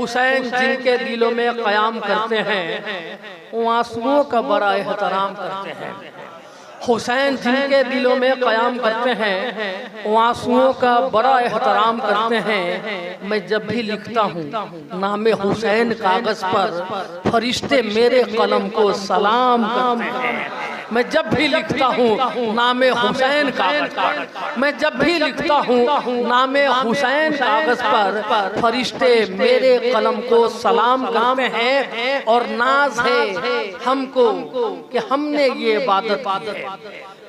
हुसैन जिनके दिलों में क़याम करते हैं वो आंसुओं का बड़ा एहतराम करते हैं। हुसैन जिनके दिलों में क़याम करते हैं वो आंसुओं का बड़ा एहतराम करते हैं। मैं जब भी लिखता हूँ नामे हुसैन कागज़ पर, फरिश्ते मेरे कलम को सलाम करते हैं। मैं जब भी लिखता हूँ नामे हुसैन कागज़ पर, मैं जब भी लिखता हूँ नामे हुसैन कागज़ पर, फरिश्ते मेरे कलम को सलाम करते हैं। और नाज है हमको कि हमने ये इबादत की है,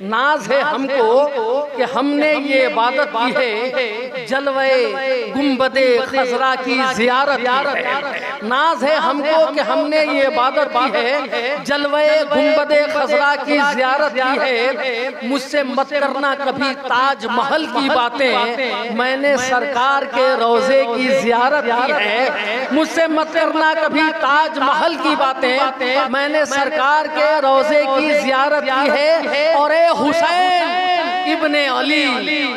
नाज है हमको कि हमने ये इबादत की है, जलवे गुंबदे खजरा की ज़ियारत की है। नाज है हमको कि हमने ये इबादत की है, जलवे गुंबदे खजरा की ज़ियारत की है। मुझसे मत करना कभी ताजमहल की बातें, मैंने सरकार के रोज़े की ज़ियारत की है। मुझसे मत करना कभी ताजमहल की बातें, मैंने सरकार के रोज़े की ज़ियारत की है। और हुसैन इब्ने अली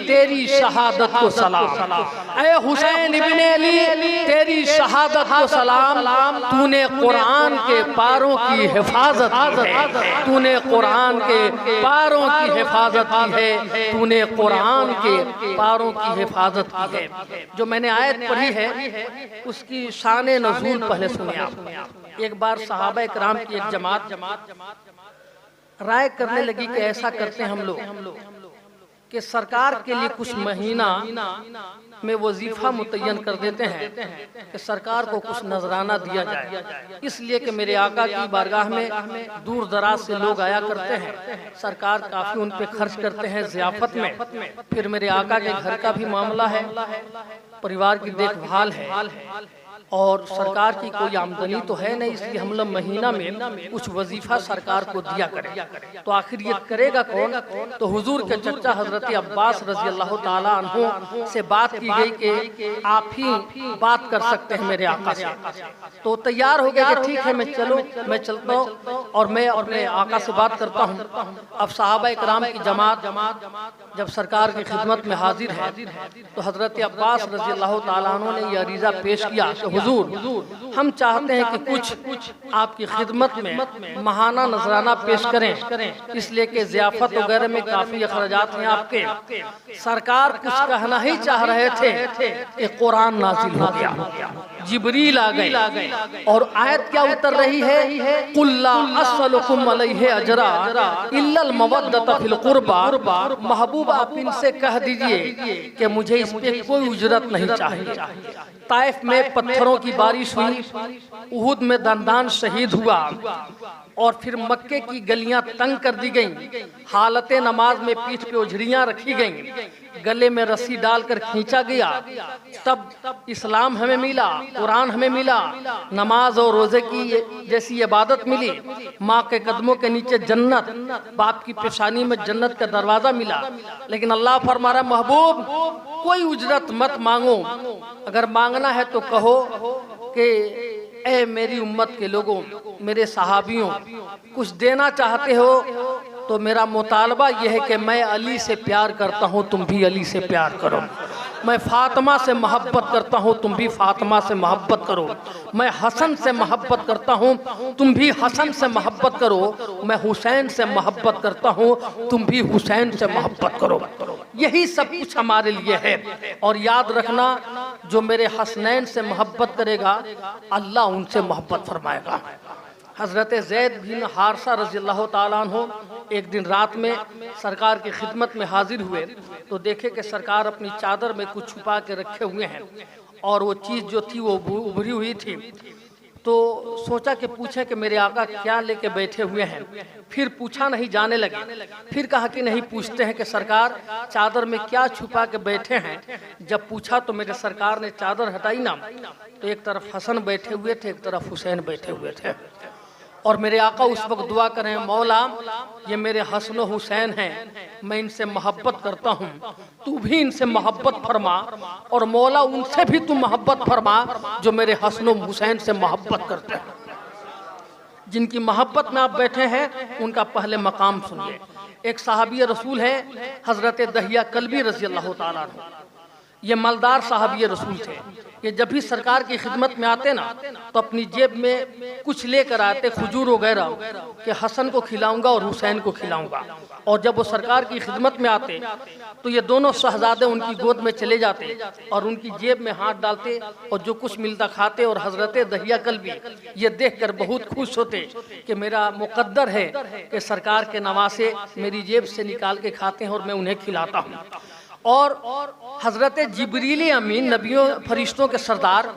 तेरी शहादत को सलाम, ऐ हुसैन इब्ने अली तेरी शहादत को सलाम। तूने कुरान के पारों की हिफाजत की है, तूने कुरान के पारों की हिफाजत की है, तूने कुरान के पारों की हिफाजत की है। जो मैंने आयत पढ़ी है उसकी शान नज़ूल पहले सुनिए आप। एक बार सहाबा इकराम की एक जमात राय करने लगी कि ऐसा करते हैं हम लोग कि सरकार के लिए कुछ महीना में वजीफा मुतय्यन कर देते हैं कि सरकार को कुछ नजराना दिया जाए। इसलिए कि मेरे आका की बारगाह में दूर दराज से लोग आया करते हैं, सरकार काफी उन पे खर्च करते हैं ज़ियाफत में। फिर मेरे आका के घर का भी मामला है, परिवार की देखभाल है और सरकार की कोई आमदनी तो है नहीं, इसलिए हम लोग महीना में कुछ वजीफा सरकार को दिया करें। तो आखिर ये करेगा कौन? तो हुजूर के चचा हजरत अब्बास रजी अल्लाह ताला अन्हु से बात की गई कि आप ही बात कर सकते हैं मेरे आका से। तो तैयार हो गया कि ठीक है मैं चलता हूँ और मैं अपने आका से बात करता हूँ। अब सहाबा इकराम की जमात जब सरकार की खिदमत में हाजिर है तो हजरत अब्बास रजी अल्लाह ताला अन्हु ने यह अरीज़ा पेश किया कि हुजूर हम चाहते हैं कि कुछ आपकी खिदमत में महाना नजराना पेश करें, इसलिए कि ज़ियाफत वगैरह में काफ़ी अखराजात हैं आपके। सरकार कुछ कहना ही चाह रहे थे कि कुरान नाज़िल हो गया, जिब्रील आ गए और आयत क्या उतर रही है, कुल्ला अस्सलुकुम अलैहि अजरा इल्लल मवद्दत फिल कुर्बा। महबूब आप इनसे कह दीजिए कि मुझे इस पे कोई उजरत नहीं चाहिए। ताइफ में पत्थरों की बारिश हुई, उहुद में दंदान शहीद हुआ और फिर मक्के की गलियां तंग कर दी गईं, हालत नमाज में पीठ पे उझड़ियां रखी गईं, गले में रस्सी डालकर खींचा गया। तब इस्लाम हमें मिला, कुरान हमें मिला, नमाज और रोजे की जैसी इबादत मिली, माँ के कदमों के नीचे जन्नत, बाप की पेशानी में जन्नत का दरवाजा मिला। लेकिन अल्लाह फरमा रहा महबूब कोई उजरत मत मांगो, अगर मांगना है तो कहो कि ए मेरी उम्मत के लोगों, मेरे सहाबियों, कुछ देना चाहते हो तो मेरा मुतालबा यह है कि मैं अली से प्यार करता हूँ, तुम भी अली से प्यार करो। मैं फातिमा से मोहब्बत करता हूँ, तुम भी फातिमा से मोहब्बत करो। मैं हसन से मोहब्बत करता हूँ, तुम भी हसन से मोहब्बत करो। मैं हुसैन से मोहब्बत करता हूँ, तुम भी हुसैन से मोहब्बत करो। यही सब कुछ हमारे लिए है। और याद रखना जो मेरे हसनैन से मोहब्बत करेगा अल्लाह उनसे मोहब्बत फरमाएगा। हज़रत ज़ैद बिन हारसा रज़ी अल्लाह ताला अन्हु एक दिन रात में सरकार की खिदमत में हाजिर हुए तो देखे कि सरकार अपनी चादर में कुछ छुपा के रखे हुए हैं और वो चीज़ जो थी वो उभरी हुई थी। तो सोचा कि पूछे कि मेरे आका क्या लेके बैठे हुए हैं। फिर पूछा नहीं, जाने लगे। फिर कहा कि नहीं पूछते हैं कि सरकार चादर में क्या छुपा के बैठे हैं। जब पूछा तो मेरे सरकार ने चादर हटाई ना, तो एक तरफ हसन बैठे हुए थे, एक तरफ हुसैन बैठे हुए थे। और मेरे आका उस वक्त दुआ करें, मौला ये मेरे हसन हुसैन हैं, मैं इनसे मोहब्बत करता हूँ, तू भी इनसे मोहब्बत फरमा और मौला उनसे भी तू मोहब्बत फरमा जो मेरे हसन हुसैन से मोहब्बत करते हैं। जिनकी मोहब्बत में आप बैठे हैं उनका पहले मकाम सुनिए। एक सहाबी रसूल है हज़रत दहिया कल्बी रज़ी अल्लाह ताला अन्हु, ये मालदार सहाबी रसूल थे। ये जब भी सरकार की खिदमत में आते ना तो अपनी जेब में कुछ लेकर आते, खजूर वगैरह, कि हसन को खिलाऊंगा और हुसैन को खिलाऊंगा। और जब वो सरकार की खिदमत में आते तो ये दोनों शहजादे उनकी गोद में चले जाते और उनकी जेब में हाथ डालते और जो कुछ मिलता खाते। और हजरत दहिया कल्बी ये देखकर बहुत खुश होते कि मेरा मुकद्दर है कि सरकार के नवासे मेरी जेब से निकाल के खाते हैं और मैं उन्हें खिलाता हूँ। और हजरत जिब्रील अमीन, नबियों फरिश्तों के सरदार,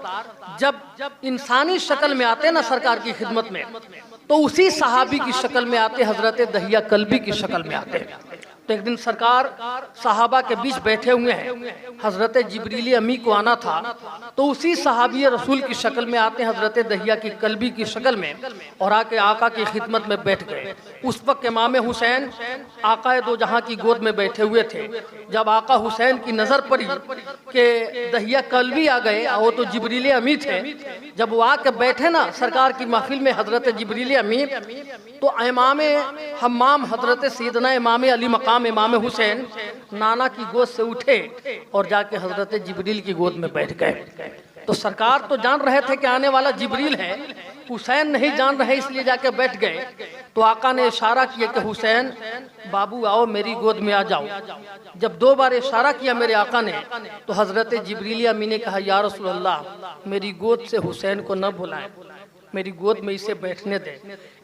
जब इंसानी शक्ल में आते ना सरकार की खिदमत में, तो उसी सहाबी की शक्ल में आते, हजरत दहिया कल्बी की शक्ल में आते। तो एक दिन सरकार सहाबा के बीच बैठे हुए हैं, हजरत जिब्रील अमी को आना था, तो उसी सहाबी रसूल की शक्ल में आते, हजरत दहिया की कल्बी की शक्ल में, और आके आका की खिदमत में बैठ गए। उस वक्त इमाम हुसैन आका दो जहां की गोद में बैठे हुए थे। जब आका हुसैन की नजर पड़ी कि दहिया कल्बी आ गए, वो तो जिब्रील अमी थे, जब वो आके बैठे ना सरकार की महफिल में हजरत जिब्रील अमी, तो इमाम हम्माम हजरत सैयदना इमाम अली मकाम इमाम हुसैन नाना की गोद से उठे और जाके हजरत जिब्रील की गोद में बैठ गए। तो सरकार तो जान रहे थे कि आने वाला जिब्रील है, हुसैन नहीं जान रहे, इसलिए जाके बैठ गए। तो आका ने इशारा किया कि हुसैन बाबू आओ मेरी गोद में आ जाओ। जब 2 बार इशारा किया मेरे आका ने, तो हजरत जिब्रील अमी ने कहा, या रसूल अल्लाह मेरी गोद से हुसैन को न बुलाएं, मेरी गोद में इसे बैठने दे।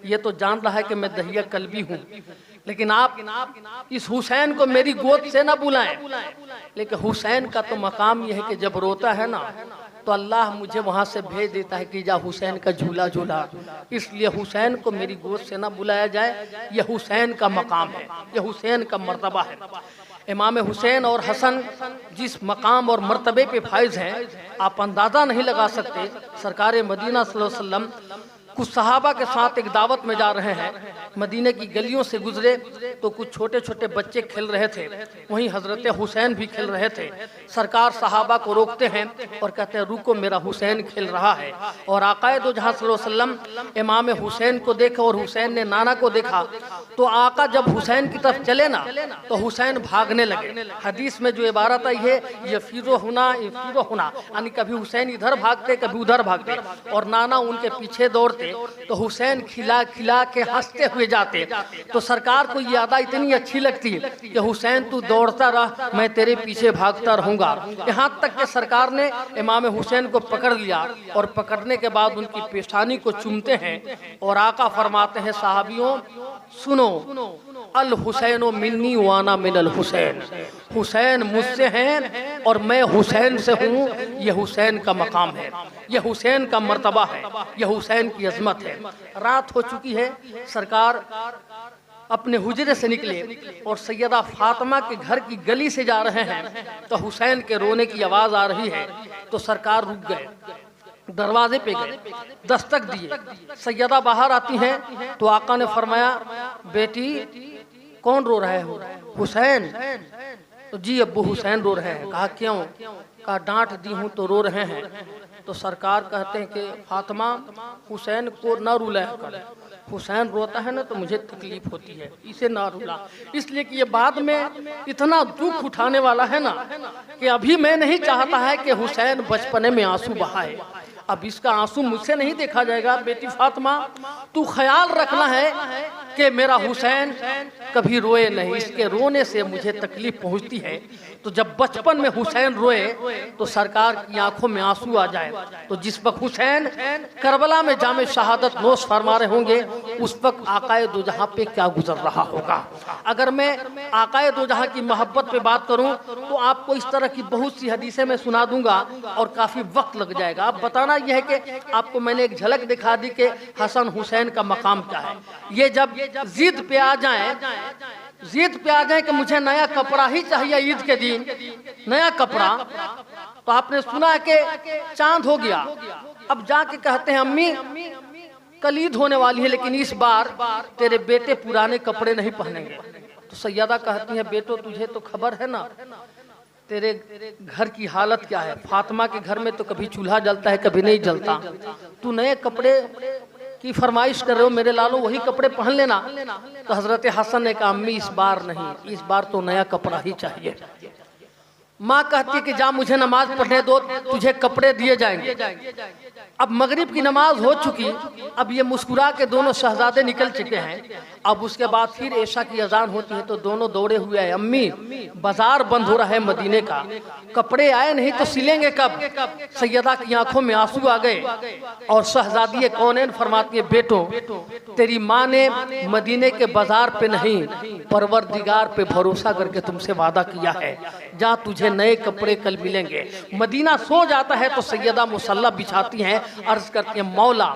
ये तो जान रहा है कि मैं दहिया कल्बी हूँ, लेकिन आप इस हुसैन को मेरी गोद से ना बुलाएं। लेकिन हुसैन का तो मकाम यह है कि जब रोता है ना तो अल्लाह मुझे वहां से भेज देता है कि जा हुसैन का झूला झूला, इसलिए हुसैन को मेरी गोद से ना बुलाया जाए। यह हुसैन का मकाम है, यह हुसैन का मर्तबा है। इमाम हुसैन और हसन जिस मकाम और मर्तबे पे फाइज हैं, आप अंदाज़ा नहीं लगा सकते। सरकार मदीना सल्लल्लाहु अलैहि वसल्लम कुछ सहाबा के साथ एक दावत में जा रहे हैं, मदीने की गलियों से गुजरे तो कुछ छोटे छोटे बच्चे खेल रहे थे, वहीं हजरत हुसैन भी खेल रहे थे। सरकार सहाबा को रोकते हैं और कहते हैं रुको, मेरा हुसैन खेल रहा है। और आकाए दो जहां सल्लल्लाहु अलैहि वसल्लम इमाम हुसैन को देखा और हुसैन ने नाना को देखा, तो आका जब हुसैन की तरफ चले ना तो हुसैन भागने लगे। हदीस में जो इबारत आई है, ये फिरो होना, यानी कभी हुसैन इधर भागते कभी उधर भागते, और नाना उनके पीछे दौड़ते, तो हुसैन खिला खिला के हंसते हुए जाते। तो सरकार को ये अदा इतनी अच्छी लगती कि हुसैन तू दौड़ता रह, मैं तेरे पीछे भागता रहूंगा। यहाँ तक कि सरकार ने इमाम हुसैन को पकड़ लिया और पकड़ने के बाद उनकी पेशानी को चूमते हैं और आका फरमाते हैं, साहबियों सुनो, अल हुसैनो मिन्नी वाना मिनल हुसैन, हुसैन मुझसे हैं और मैं हुसैन से हूँ। यह हुसैन का मकाम है, यह हुसैन का मर्तबा है, यह हुसैन की अजमत है। रात हो चुकी है, सरकार अपने हुजरे से निकले और सैयदा फातिमा के घर की गली से जा रहे हैं, तो हुसैन के रोने की आवाज़ आ रही है। तो सरकार रुक गए, दरवाजे पे गए, दस्तक दिए, सैयदा बाहर आती हैं तो आका ने फरमाया, बेटी कौन रो रहे हो? हुसैन। तो जी अब्बू हुसैन रो रहे हैं। कहा क्यों? कहा डांट दी हूँ तो रो रहे हैं। तो सरकार कहते हैं कि फातिमा हुसैन को ना रुलाया कर, हुसैन रोता है ना तो मुझे तकलीफ होती है, इसे ना रुला, इसलिए कि ये बाद में इतना दुख उठाने वाला है ना कि अभी मैं नहीं चाहता है कि हुसैन बचपने में आंसू बहाए। अब इसका आंसू मुझसे नहीं देखा जाएगा। बेटी फातिमा तू ख्याल रखना है कि मेरा हुसैन कभी रोए नहीं, इसके रोने से मुझे तकलीफ पहुंचती है। तो जब बचपन में हुसैन रोए तो सरकार की आंखों में आंसू आ जाए, तो जिस वक्त हुसैन करबला में जामे शहादत नोश फरमा रहे होंगे, उस वक्त आकाए दो जहां पे क्या गुजर रहा होगा। अगर मैं आकाए दो जहां की मोहब्बत पे बात करूं तो आपको इस तरह की बहुत सी हदीसें मैं सुना दूंगा और काफी वक्त लग जाएगा। आप बताना यह है कि आपको मैंने एक झलक दिखा दी कि हसन हुसैन का मकाम क्या है। ये जब जिद पे आ जाए, जिद पे आ जाए कि मुझे नया कपड़ा ही चाहिए ईद के दिन, नया कपड़ा, तो आपने सुना है कि चांद हो गया। अब जाके कहते हैं अम्मी कल ईद होने वाली है लेकिन इस बार तेरे बेटे पुराने कपड़े नहीं पहनेंगे। तो सैयदा कहती है बेटो तुझे तो खबर है ना तेरे घर की हालत क्या है। फातिमा के घर में तो कभी चूल्हा जलता है कभी नहीं जलता, तू नए कपड़े की फरमाइश कर रहे हो, मेरे लालो वही कपड़े पहन लेना। तो हजरत हसन ने कहा अम्मी इस बार नहीं, इस बार तो नया कपड़ा ही चाहिए। माँ कहती है कि जा मुझे नमाज पढ़ने दो, तुझे कपड़े दिए जाएंगे। अब मगरिब की नमाज हो चुकी, अब ये मुस्कुरा के दोनों शहजादे निकल चुके हैं। अब उसके बाद फिर ऐशा की अजान होती है तो दोनों दौड़े हुए हैं, अम्मी बाजार बंद हो रहा है मदीने का, कपड़े आए नहीं तो सिलेंगे कब। सैयदा की आंखों में आंसू आ गए और शहजादी कौनैन फरमाती है, बेटो तेरी माँ ने मदीने के बाजार पे नहीं परवरदिगार पे भरोसा करके तुमसे वादा किया है, जा तुझे नए कपड़े कल मिलेंगे। मदीना सो जाता है तो सैयदा मुसल्ला बिछाती हैं, अर्ज करती हैं, मौला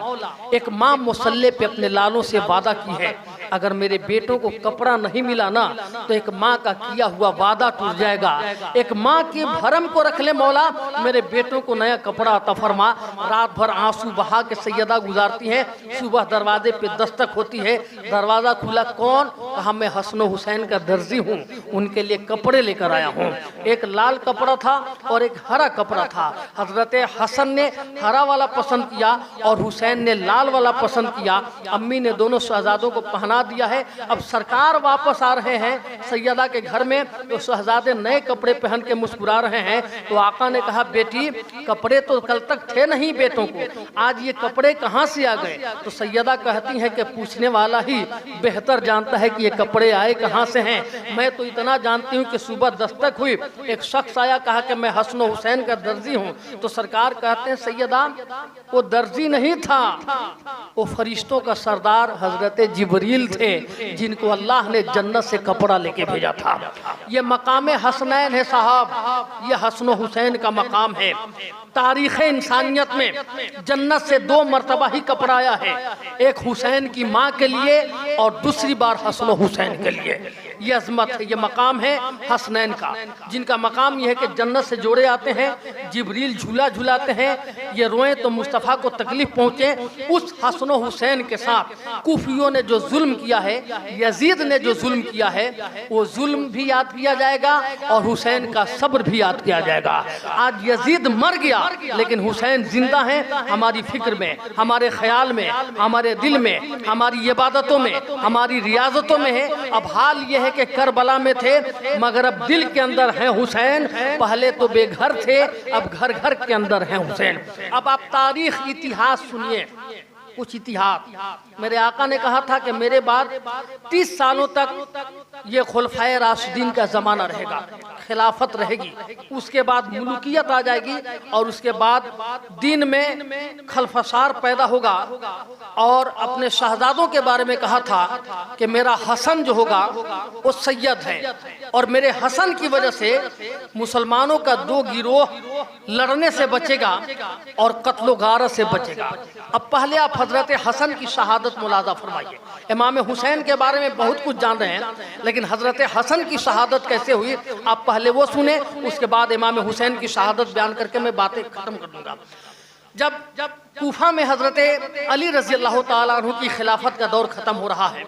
एक माँ मुसल्ले पे अपने लालों से वादा की है, अगर मेरे बेटों को कपड़ा नहीं मिला ना तो एक माँ का किया हुआ वादा टूट जाएगा। एक माँ के भरम को रख ले मौला, मेरे बेटों को नया कपड़ा अता फरमा। रात भर आंसू बहा के सैयदा गुजारती हैं। सुबह दरवाजे पे दस्तक होती है, दरवाजा खुला, कौन? कहा मैं हसन हुसैन का दर्जी हूँ, उनके लिए कपड़े लेकर आया हूँ। एक लाल कपड़ा था और एक हरा कपड़ा था। हजरत हसन ने हरा वाला पसंद किया और हुसैन ने लाल वाला पसंद किया। अम्मी ने दोनों शहजादों को पहना दिया है। अब सरकार वापस आ रहे हैं सैयदा के घर में तो शहजादे नए कपड़े पहन के मुस्कुरा रहे हैं। तो आका ने कहा, बेटी कपड़े तो कल तक थे नहीं बेटों को, आज ये कपड़े कहाँ से आ गए? तो सैयदा कहती हैं कि पूछने वाला ही बेहतर जानता है कि ये कपड़े आए कहाँ से हैं। मैं तो इतना जानती हूँ कि सुबह दस्तक हुई, एक शख्स आया, कहा कि मैं हसन हुसैन का दर्जी हूँ। तो सरकार कहते हैं, सैयदा वो दर्जी नहीं था, वो फरिश्तों का सरदार हजरत जिब्रील थे, जिनको अल्लाह ने जन्नत से कपड़ा लेके भेजा था। ये मकाम हसनैन है साहब, ये हसन हुसैन का मकाम है। तारीख़ इंसानियत में जन्नत से 2 मरतबा ही कपड़ा आया है, एक हुसैन की माँ के लिए और दूसरी बार हसन हुसैन के लिए। ये अजमत है, ये मकाम है हसनैन का, जिनका मकाम यह है कि जन्नत से जोड़े आते हैं, जिब्रील झूला झुलाते हैं, ये रोएं तो मुस्तफ़ा को तकलीफ पहुँचे। उस हसन हुसैन के साथ कूफियों ने जो जुल्म किया है, यजीद ने जो जुल्म किया है, वो जुल्म भी याद किया जाएगा और हुसैन का सब्र भी याद किया जाएगा। आज यजीद मर गया लेकिन हुसैन जिंदा है, हमारी फिक्र में, हमारे ख्याल में, हमारे दिल में, हमारी इबादतों में, हमारी रियाजतों में है। अब हाल यह है कि करबला में थे मगर अब दिल के अंदर है हुसैन। पहले तो बेघर थे, अब घर घर के अंदर है हुसैन। अब आप तारीख इतिहास सुनिए, कुछ इतिहास। मेरे आका ने कहा था कि मेरे बाद 30 सालों तक ये खुलफाए राशिदीन का ज़माना रहेगा, खिलाफत रहेगी, उसके बाद मुल्कियत आ जाएगी और उसके बाद दिन में खलफसार पैदा होगा। और अपने शहजादों के बारे में कहा था कि मेरा हसन जो होगा वो सैयद है और मेरे हसन की वजह से मुसलमानों का 2 गिरोह लड़ने से बचेगा और कत्लो गारत से बचेगा। अब पहले आप हजरत हसन की शहादत मुलाजा फरमाइए। इमाम हुसैन के बारे में बहुत कुछ जान रहे हैं, लेकिन हजरत हसन की शहादत कैसे हुई आप पहले वो सुने, उसके बाद इमाम हुसैन की शहादत बयान करके मैं बातें खत्म कर दूंगा। जब कूफा में हजरत अली रजी अल्लाह ताला अन्हु की खिलाफत का दौर खत्म हो रहा है,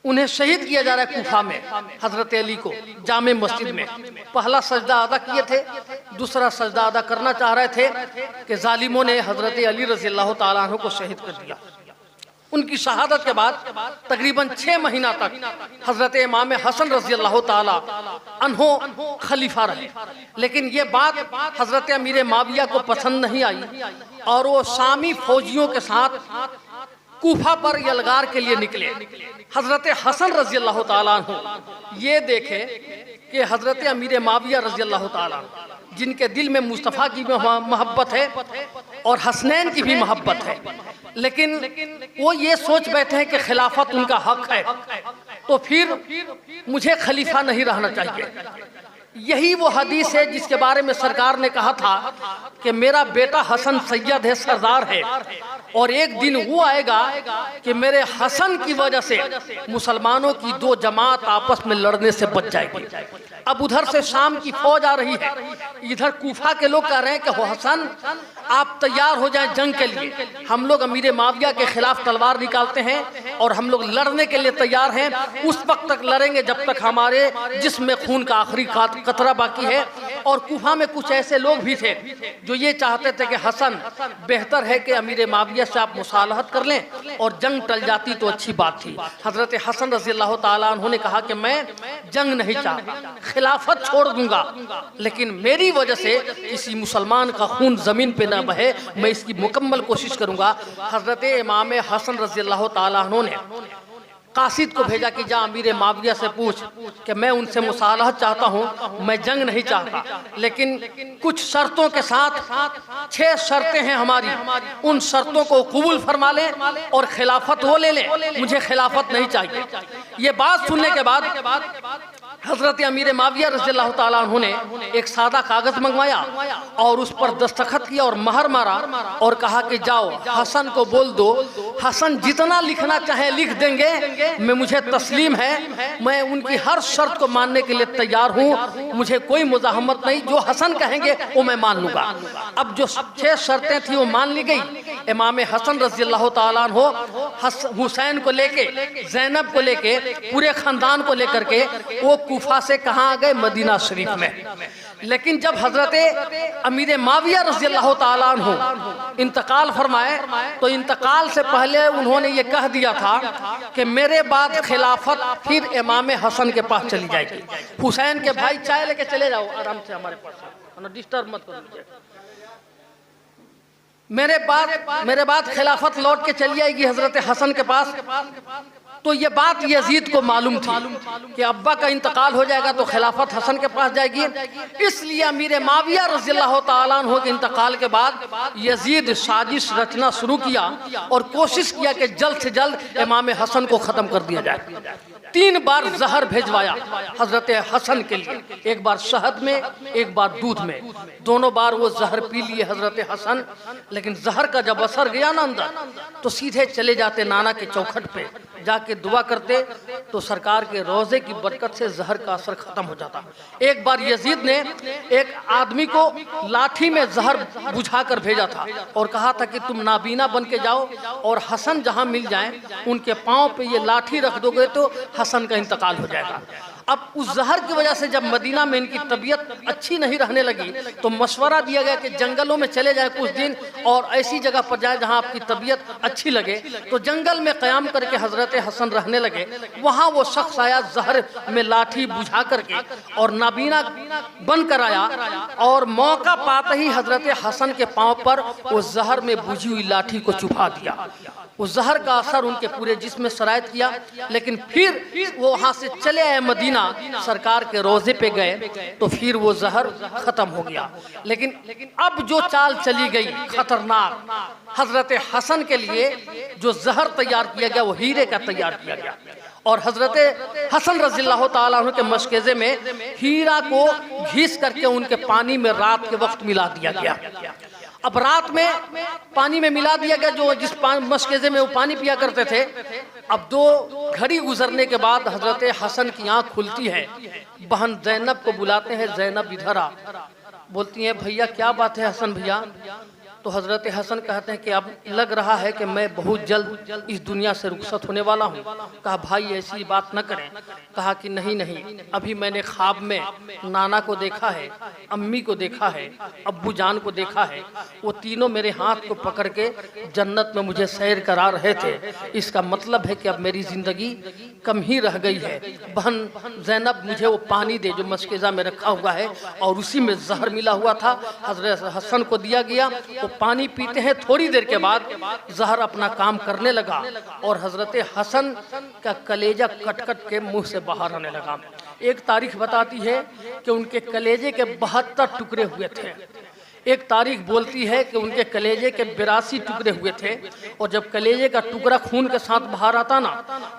उन्हें शहीद किया जा रहा है कूफा में, हजरत अली को जामे मस्जिद में। पहला सजदा अदा किए थे, दूसरा सजदा अदा करना चाह रहे थे कि जालिमों ने हजरत अली रजी अल्लाह ताला अन्हु को शहीद कर दिया। उनकी शहादत के बाद तकरीबन 6 महीना तक हजरत इमाम हसन रजी अल्लाह ताला अन्हो खलीफा रहे। लेकिन ये बात हजरत अमीर माविया को पसंद नहीं आई और वो शामी फौजियों के साथ कूफा पर यलगार के लिए निकले। हजरत हसन रजी अल्लाह ताला अन्हु ये देखे कि हजरत अमीर माविया रजी अल्लाह ताला जिनके दिल में मुस्तफ़ा की मोहब्बत है और हसनैन की भी मोहब्बत है, लेकिन वो ये सोच बैठे हैं कि खिलाफत उनका हक है तो फिर मुझे खलीफा नहीं रहना चाहिए। यही वो हदीस है जिसके बारे में सरकार ने कहा था कि मेरा बेटा हसन सैयद है, सरदार है, और एक दिन वो आएगा कि मेरे हसन की वजह से मुसलमानों की 2 जमात आपस में लड़ने से बच जाएगी। अब उधर से शाम की फौज आ रही है, इधर कूफा के लोग कह रहे हैं कि हसन आप तैयार हो जाएं जंग के लिए। हम लोग अमीर माविया के खिलाफ तलवार निकालते हैं और हम लोग लड़ने के लिए तैयार हैं। उस वक्त तक लड़ेंगे जब तक हमारे जिस्म में खून का आखिरी कतरा बाकी है। और कूफा में कुछ ऐसे लोग भी थे जो ये चाहते थे कि हसन बेहतर है कि अमीर माविया से आप मुसालहत कर लें और जंग टल जाती तो अच्छी बात थी। हजरत हसन रज़ी अल्लाह ताला अन्हु ने कहा कि मैं जंग नहीं चाहता, खिलाफत छोड़ दूंगा, लेकिन मेरी वजह से किसी मुसलमान का खून जमीन पे ना बहे, मैं इसकी मुकम्मल कोशिश करूंगा। हजरत इमाम हसन रज़ी अल्लाह ताला अन्हु ने कासिद को भेजा कि जा अमीर माविया से पूछ कि मैं उनसे मुसालहत चाहता हूँ, मैं जंग नहीं चाहता, लेकिन कुछ शर्तों के साथ 6 शर्तें हैं हमारी, उन शर्तों को कबूल फरमा लें और खिलाफत वो ले लें, मुझे खिलाफत नहीं चाहिए। ये बात सुनने के बाद हजरत अमीर माविया रज़ी अल्लाह ताला अन्हु ने एक सादा कागज मंगवाया और उस पर दस्तखत किया और महर मारा और कहा कि जाओ हसन को बोल दो, हसन जितना लिखना चाहे लिख देंगे, मैं मुझे तस्लीम है, मैं उनकी हर शर्त को मानने के लिए तैयार हूँ, मुझे कोई मुजाहमत नहीं, जो हसन कहेंगे वो मैं मान लूँगा। अब जो 6 शर्तें थी वो मान ली गई। इमाम हसन रज़ी अल्लाह ताला अन्हु हुसैन को लेके, ज़ैनब को लेके, पूरे ख़ानदान को लेकर के वो कूफा से कहाँ आ गए, मदीना शरीफ में। लेकिन जब हजरत अमीर माविया रज़ी अल्लाह ताला अन्हु इंतकाल फरमाए तो इंतकाल से पहले उन्होंने ये कह दिया था कि मेरे बाद खिलाफत फिर इमाम हसन के पास चली जाएगी। हुसैन के भाई चाय लेके चले जाओ आराम से, हमारे पास डिस्टर्ब मत करो, मेरे बाद खिलाफत लौट के चली आएगी हजरत हसन के पास। तो ये बात यजीद को मालूम थी कि अब्बा का इंतकाल हो जाएगा तो खिलाफत हसन के पास जाएगी, इसलिए अमीर माविया रज़ी अल्लाह ताला अन्हु के इंतकाल के बाद यजीद साजिश रचना शुरू किया और कोशिश किया कि जल्द से जल्द इमाम हसन को ख़त्म कर दिया जाए। 3 बार जहर भेजवाया हजरत हसन के लिए, एक बार शहद में, एक बार दूध में, दोनों बार वो जहर पी लिए हजरत हसन। लेकिन जहर का जब असर गया ना अंदर, तो सीधे चले जाते नाना के चौखट पे, जाके दुआ करते तो सरकार के रोज़े की बरकत से जहर का असर खत्म हो जाता। एक बार यजीद ने एक आदमी को लाठी में जहर बुझा कर भेजा था और कहा था कि तुम नाबीना बन के जाओ और हसन जहाँ मिल जाए उनके पाँव पे ये लाठी रख दोगे तो हसन का इंतकाल हो जाएगा। अब उस जहर की वजह से जब मदीना में इनकी तबीयत अच्छी नहीं रहने लगी तो मशवरा दिया गया कि जंगलों में चले जाए कुछ दिन और ऐसी जगह पर जाए जहां आपकी तबीयत अच्छी लगे। तो जंगल में क़याम करके हजरत हसन रहने लगे। वहां वो शख्स आया जहर में लाठी बुझा करके और नाबीना बन कर आया और मौका पाते ही हजरत हसन के पाँव पर वो जहर में बुझी हुई लाठी को चुभा दिया। उस जहर का असर उनके पूरे जिस्म में सरायत किया। लेकिन फिर वो वहाँ से चले आए मदीना, सरकार के रोज़े पे गए तो फिर वो जहर ख़त्म हो गया। लेकिन अब जो चाल चली गई खतरनाक, हजरत हसन के लिए जो जहर तैयार किया गया वो हीरे का तैयार किया गया और हजरत हसन रज़ी अल्लाह ताला अन्हु के मशकेज़े में हीरा को घिस करके उनके पानी में रात के वक्त मिला दिया गया। अब रात में पानी में मिला दिया गया, जो जिस मशकेज़े में वो पानी पिया करते थे। अब 2 घड़ी गुजरने के बाद हजरत हसन की आँख खुलती है, बहन ज़ैनब को बुलाते हैं, ज़ैनब इधर आ। बोलती हैं भैया क्या बात है हसन भैया? तो हजरत हसन कहते हैं कि अब लग रहा है कि मैं बहुत जल्द इस दुनिया से रुखसत होने वाला हूँ। कहा भाई ऐसी बात न करें। कहा कि नहीं, अभी मैंने ख्वाब में नाना को देखा है, अम्मी को देखा है, अब्बू जान को देखा है, वो तीनों मेरे हाथ को पकड़ के जन्नत में मुझे सैर करा रहे थे। इसका मतलब है कि अब मेरी ज़िंदगी कम ही रह गई है। बहन ज़ैनब मुझे वो पानी दे जो मशकेज़ा में रखा हुआ है और उसी में जहर मिला हुआ था। हजरत हसन को दिया गया, वो पानी पीते हैं। थोड़ी देर के बाद जहर अपना काम करने लगा और हजरत हसन का कलेजा कट कट के मुंह से बाहर आने लगा। एक तारीख बताती है कि उनके कलेजे के 72 टुकड़े हुए थे। एक तारीख बोलती है कि उनके कलेजे के 82 टुकड़े हुए थे और जब कलेजे का टुकड़ा खून के साथ बाहर आता ना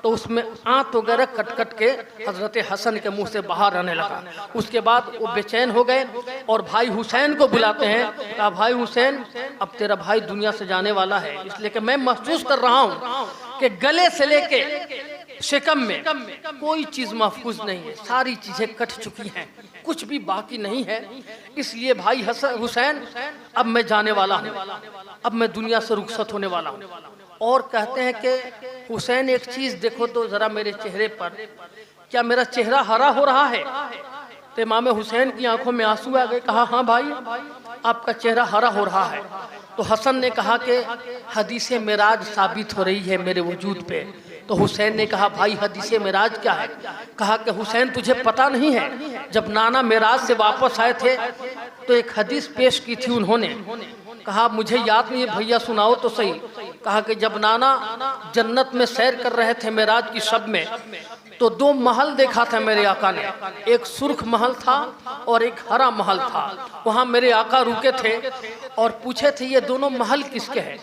तो उसमें आंत वगैरह कट कट के हजरत हसन के मुंह से बाहर आने लगा। उसके बाद वो बेचैन हो गए और भाई हुसैन को बुलाते हैं। कहा भाई हुसैन अब तेरा भाई दुनिया से जाने वाला है, इसलिए कि मैं महसूस कर रहा हूँ कि गले से लेके शिकम में कोई चीज महफूज नहीं है, सारी चीजें कट चुकी हैं, कुछ भी बाकी नहीं है। इसलिए भाई हुसैन अब मैं जाने वाला हूँ, अब मैं दुनिया से रुखसत होने वाला हूँ। और कहते हैं कि हुसैन एक चीज देखो तो जरा मेरे चेहरे पर, क्या मेरा चेहरा हरा हो रहा है? तो इमाम हुसैन की आंखों में आंसू आ गए। कहा हाँ भाई आपका चेहरा हरा हो रहा है। तो हसन ने कहा कि हदीस मेराज साबित हो रही है मेरे वजूद पे। तो हुसैन ने कहा भाई हदीस मेराज क्या है? कहा कि हुसैन तुझे पता नहीं है, जब नाना मेराज से वापस आए थे तो एक हदीस पेश की थी उन्होंने। कहा मुझे याद नहीं है भैया सुनाओ तो सही। कहा कि जब नाना जन्नत में सैर कर रहे थे मेराज की शब में, तो दो महल देखा था मेरे आका ने, एक सुर्ख महल था और एक हरा महल था। वहाँ मेरे आका रुके थे और पूछे थे ये दोनों महल किसके हैं?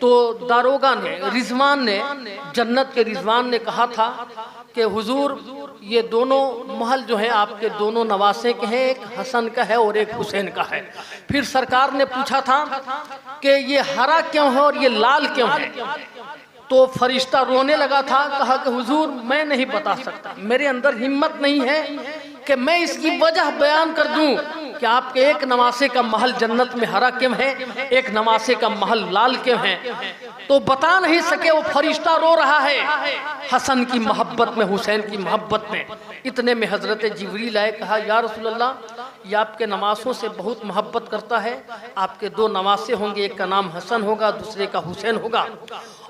तो दारोगा ने, रिजवान ने, जन्नत के रिजवान ने कहा था कि हुजूर ये दोनों महल जो है आपके दोनों नवासे के हैं, एक हसन का है और एक हुसैन का है। फिर सरकार ने पूछा था कि ये हरा क्यों है और ये लाल क्यों है? तो फरिश्ता रोने लगा था। कहा कि हुजूर मैं नहीं बता सकता, मेरे अंदर हिम्मत नहीं है कि मैं इसकी वजह बयान कर दूं कि आपके एक नवासे का महल जन्नत में हरा क्यों है, एक नवासे का महल लाल क्यों है। तो बता नहीं सके, वो फरिश्ता रो रहा है हसन की मोहब्बत में, हुसैन की मोहब्बत में। इतने में हजरत जिब्रील आए। कहा या रसूल अल्लाह ये आपके नवासों से बहुत मोहब्बत करता है, आपके दो नवासे होंगे, एक का नाम हसन होगा दूसरे का हुसैन होगा,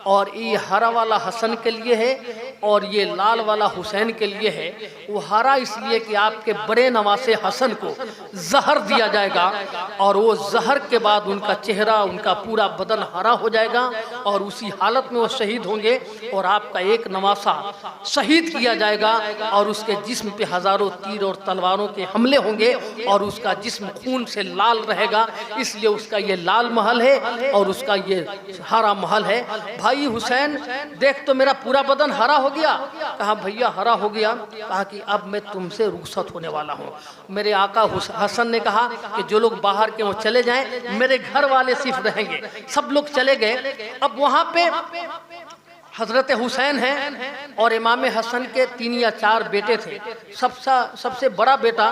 और ये हरा वाला हसन के लिए है और ये लाल वाला हुसैन के लिए है। वो हरा इसलिए कि आपके बड़े नवासे हसन को जहर दिया जाएगा और वो जहर के बाद उनका चेहरा, उनका पूरा बदन हरा हो जाएगा और उसी हालत में वो शहीद होंगे, और आपका एक नवासा शहीद किया जाएगा और उसके जिस्म पे हजारों तीर और तलवारों के हमले होंगे और उसका जिस्म खून से लाल रहेगा, इसलिए उसका ये लाल महल है और उसका ये हरा महल है। भाई हुसैन देख तो मेरा पूरा बदन हरा हो गया। कहा भैया हरा हो गया? कहा कि अब मैं तुमसे रुखसत होने वाला हूँ। मेरे आका हसन ने कहा कि जो लोग बाहर के वो चले जाएं, मेरे घर वाले सिर्फ रहेंगे। सब लोग चले गए। अब वहाँ पे हजरत हुसैन हैं और इमाम हसन के 3 या 4 बेटे थे। सबसे बड़ा बेटा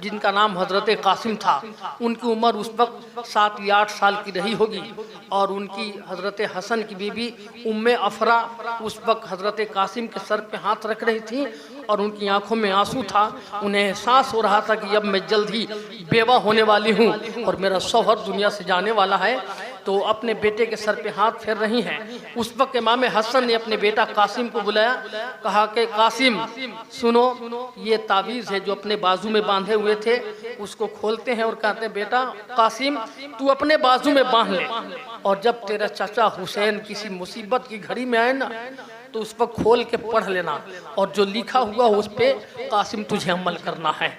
जिनका नाम हजरत कासिम था, उनकी उम्र उस वक्त 7 या 8 साल की रही होगी, और उनकी हजरत हसन की बीबी उम्मे अफरा उस वक्त हजरत कासिम के सर पे हाथ रख रही थी और उनकी आंखों में आंसू था। उन्हें एहसास हो रहा था कि अब मैं जल्द ही बेवा होने वाली हूँ और मेरा शौहर दुनिया से जाने वाला है। तो अपने बेटे के सर पे हाथ फेर रही हैं। उस वक्त इमाम हसन ने अपने बेटा कासिम को बुलाया। कहा कि कासिम सुनो, ये तावीज़ है जो अपने बाजू में बांधे हुए थे, उसको खोलते हैं और कहते हैं बेटा कासिम तू अपने बाजू में बांध ले, और जब तेरा चाचा हुसैन किसी मुसीबत की घड़ी में आए ना तो उस पर खोल के पढ़ लेना, और जो लिखा हुआ उस पर कासिम तुझे अमल करना है।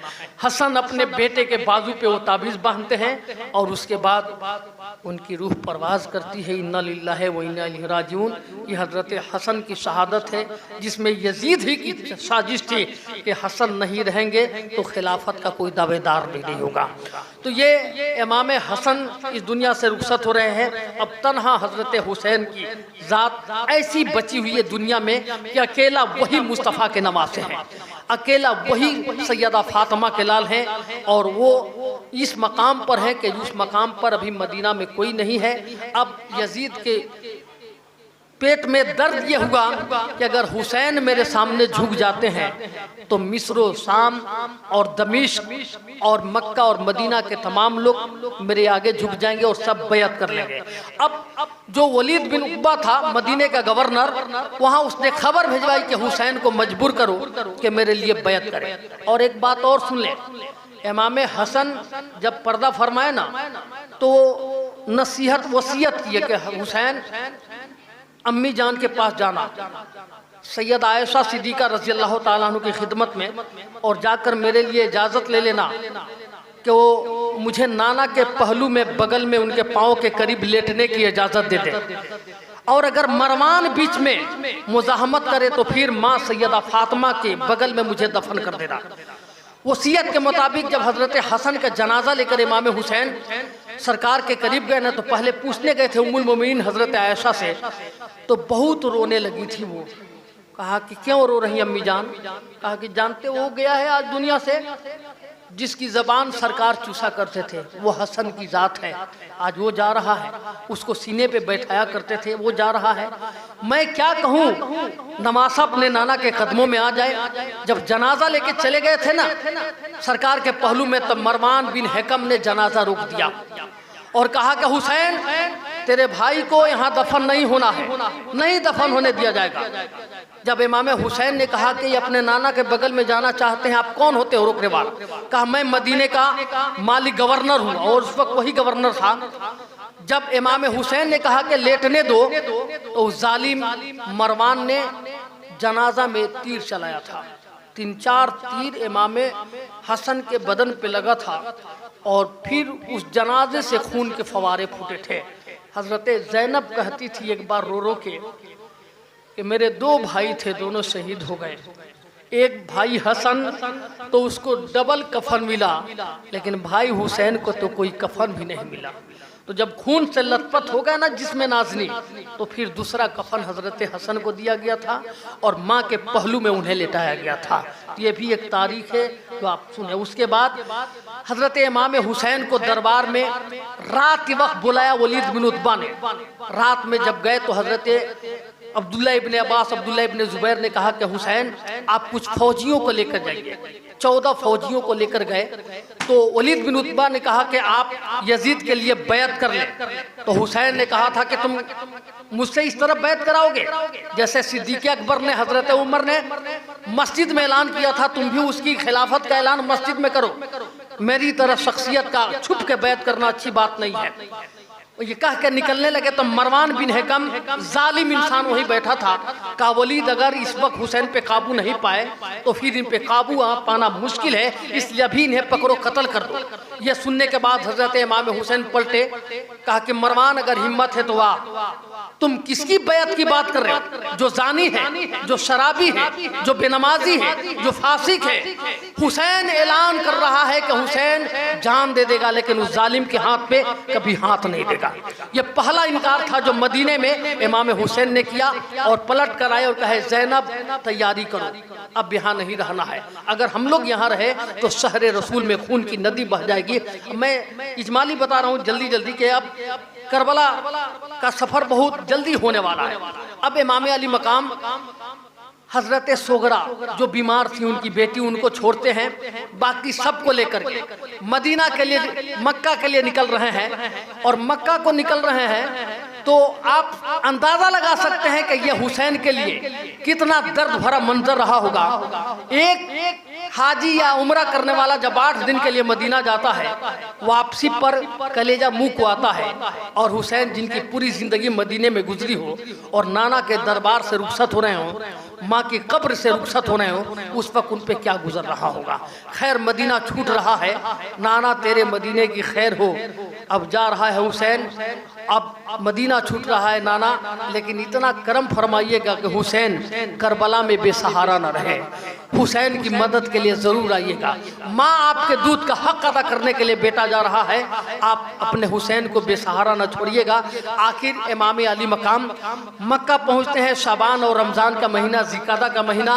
हसन अपने बेटे के बाजू पे वो ताबीज़ बांधते हैं और उसके बाद उनकी रूह परवाज करती है। इन्ना लिल्लाहि व इन्ना इलैहि राजिऊन। ये हजरत हसन की शहादत है, जिसमें यजीद ही की साजिश थी कि हसन नहीं रहेंगे तो खिलाफत का कोई दावेदार भी नहीं होगा। तो ये इमाम हसन इस दुनिया से रुखसत हो रहे हैं। अब तन्हा हजरत हुसैन की ज़ात ऐसी बची हुई है दुनिया में कि अकेला वही मुस्तफ़ा के नवासे हैं, अकेला वही सैयदा फातिमा के लाल हैं, और वो इस मकाम पर है कि उस मकाम पर अभी मदीना में कोई नहीं है। अब यजीद के पेट में दर्द ये हुआ कि अगर हुसैन मेरे सामने झुक जाते हैं तो मिस्र, शाम और दमिश्क और मक्का और मदीना के तमाम लोग मेरे आगे झुक जाएंगे और सब बैत कर लेंगे। अब जो वलीद बिन उक़बा था मदीने का गवर्नर, वहाँ उसने खबर भिजवाई कि हुसैन को मजबूर करो कि मेरे लिए बैत करे। और एक बात और सुन ले, इमाम हसन जब पर्दा फरमाए ना तो नसीहत वसीयत की कि हुसैन अम्मी जान के पास जाना, सैयद आयशा सिद्दीक़ा रज़ी अल्लाह ताला अन्हा की खिदमत में, और जाकर मेरे लिए इजाज़त ले लेना कि वो मुझे नाना के पहलू में बगल में उनके पाँव के करीब लेटने की इजाज़त दे दे, और अगर मरवान बीच में मुज़ाहमत करे तो फिर माँ सैयदा फातिमा के बगल में मुझे दफन कर देना। वसीयत के मुताबिक जब हजरत हसन का जनाजा लेकर इमाम हुसैन सरकार के करीब गए ना तो पहले पूछने गए थे उम्मुल मोमिनीन हजरत आयशा से, तो बहुत रोने लगी थी वो। कहा कि क्यों रो रही अम्मी जान? कहा कि जानते वो गया है आज दुनिया से जिसकी जबान सरकार चूसा करते थे, वो हसन की जात है, आज वो जा रहा है। उसको सीने पे बैठाया करते थे, वो जा रहा है। मैं क्या कहूँ, नवासा अपने नाना के कदमों में आ जाए। जब जनाजा लेके चले गए थे ना सरकार के पहलू में, तब मरवान बिन हैकम ने जनाजा रोक दिया और कहा कि हुसैन तेरे भाई को यहाँ दफन नहीं होना है, नहीं दफन होने दिया जाएगा। जब इमाम हुसैन ने कहा कि ये अपने नाना के बगल में जाना चाहते हैं, आप कौन होते हो रोकने वाले? कहा मैं मदीने का माली गवर्नर हूँ, और उस वक्त वही गवर्नर था। जब इमाम हुसैन ने कहा कि लेटने दो, तो जालिम मरवान ने जनाजा में तीर चलाया था। 3-4 तीर इमाम हसन के बदन पे लगा था, और फिर उस जनाजे से खून के फवारे फूटे थे। हजरत ज़ैनब कहती थी एक बार रो रो के कि मेरे 2 भाई थे, दोनों शहीद हो गए। एक भाई हसन तो उसको डबल कफन मिला, लेकिन भाई हुसैन को तो कोई कफन भी नहीं मिला। तो जब खून से लथपथ हो गया ना जिसमें नाजनी, तो फिर दूसरा कफन हजरत हसन को दिया गया था और माँ के पहलू में उन्हें लेटाया गया था। ये भी एक तारीख है जो आप सुने। उसके बाद हजरत इमाम हुसैन को दरबार में रात के वक्त बुलाया वलीद बिन उतबा ने। रात में जब गए तो हजरत अब्दुल्ला इब्ने अब्बास, अब्दुल्ला इब्ने जुबैर ने कहा कि हुसैन आप कुछ फौजियों को लेकर जाइए। 14 फौजियों को लेकर गए तो वलीद बिन उतबा ने कहा कि आप यजीद के लिए बैत कर लें। तो हुसैन ने कहा था कि तुम मुझसे इस तरह बैत कराओगे जैसे सिद्दीक़ अकबर ने, हजरत उमर ने मस्जिद में ऐलान किया था, तुम भी उसकी खिलाफत का ऐलान मस्जिद में करो। मेरी तरह शख्सियत का छुप के बैत करना अच्छी बात नहीं है। ये कह के निकलने लगे तो मरवान बिन हैकम जालिम इंसान वही बैठा था। का वलीद अगर इस वक्त हुसैन पे काबू नहीं पाए तो फिर इन पे काबू पाना मुश्किल है, इसलिए अभी इन्हें पकड़ो, कत्ल कर दो। ये सुनने के बाद हजरत इमाम हुसैन पलटे, कहा कि मरवान अगर हिम्मत है तो वाह, तुम किसकी बैत की बात कर रहे हो? जो जानी है, जो शराबी है, जो बेनमाजी है, जो फासिक है। हुसैन ऐलान कर रहा है कि हुसैन जान दे देगा, लेकिन उस जालिम के हाथ पे कभी हाथ नहीं देगा। ये पहला इनकार था जो मदीने में इमाम हुसैन ने किया, और पलट कर आए और कहे ज़ैनब तैयारी करो, अब यहाँ नहीं रहना है। अगर हम लोग यहाँ रहे तो शहर रसूल में खून की नदी बह जाएगी। मैं इजमाली बता रहा हूँ जल्दी जल्दी के अब करबला का सफर बहुत जल्दी होने वाला है। अब इमाम अली मकाम हजरत सोगरा जो बीमार थी, उनकी बेटी, उनको छोड़ते हैं, बाकी सबको लेकर के मदीना के लिए, मक्का के लिए निकल रहे हैं। और मक्का को निकल रहे हैं तो आप अंदाजा लगा सकते हैं कि यह हुसैन के लिए कितना दर्द भरा मंजर रहा होगा। एक हाजी या उम्रा करने वाला जब 8 दिन के लिए मदीना जाता है, वापसी पर कलेजा मुंह को आता है। और हुसैन जिनकी पूरी जिंदगी मदीने में गुजरी हो और नाना के दरबार से रुखसत हो रहे हो, माँ की कब्र से रुखसत हो रहे हो, उस वक्त उन पे क्या गुजर रहा होगा। खैर मदीना छूट रहा है, नाना तेरे मदीने की खैर हो। अब जा रहा है हुसैन, अब मदीना छूट रहा है नाना, लेकिन इतना करम फरमाइएगा कि हुसैन करबला में बेसहारा न रहे। हुसैन की मदद के लिए जरूर आइएगा। माँ आपके दूध का हक अदा करने के लिए बेटा जा रहा है, आप अपने हुसैन को बेसहारा न छोड़िएगा। आखिर इमाम अली मकाम मक्का पहुंचते हैं। शाबान और रमजान का महीना, जिकादा का महीना,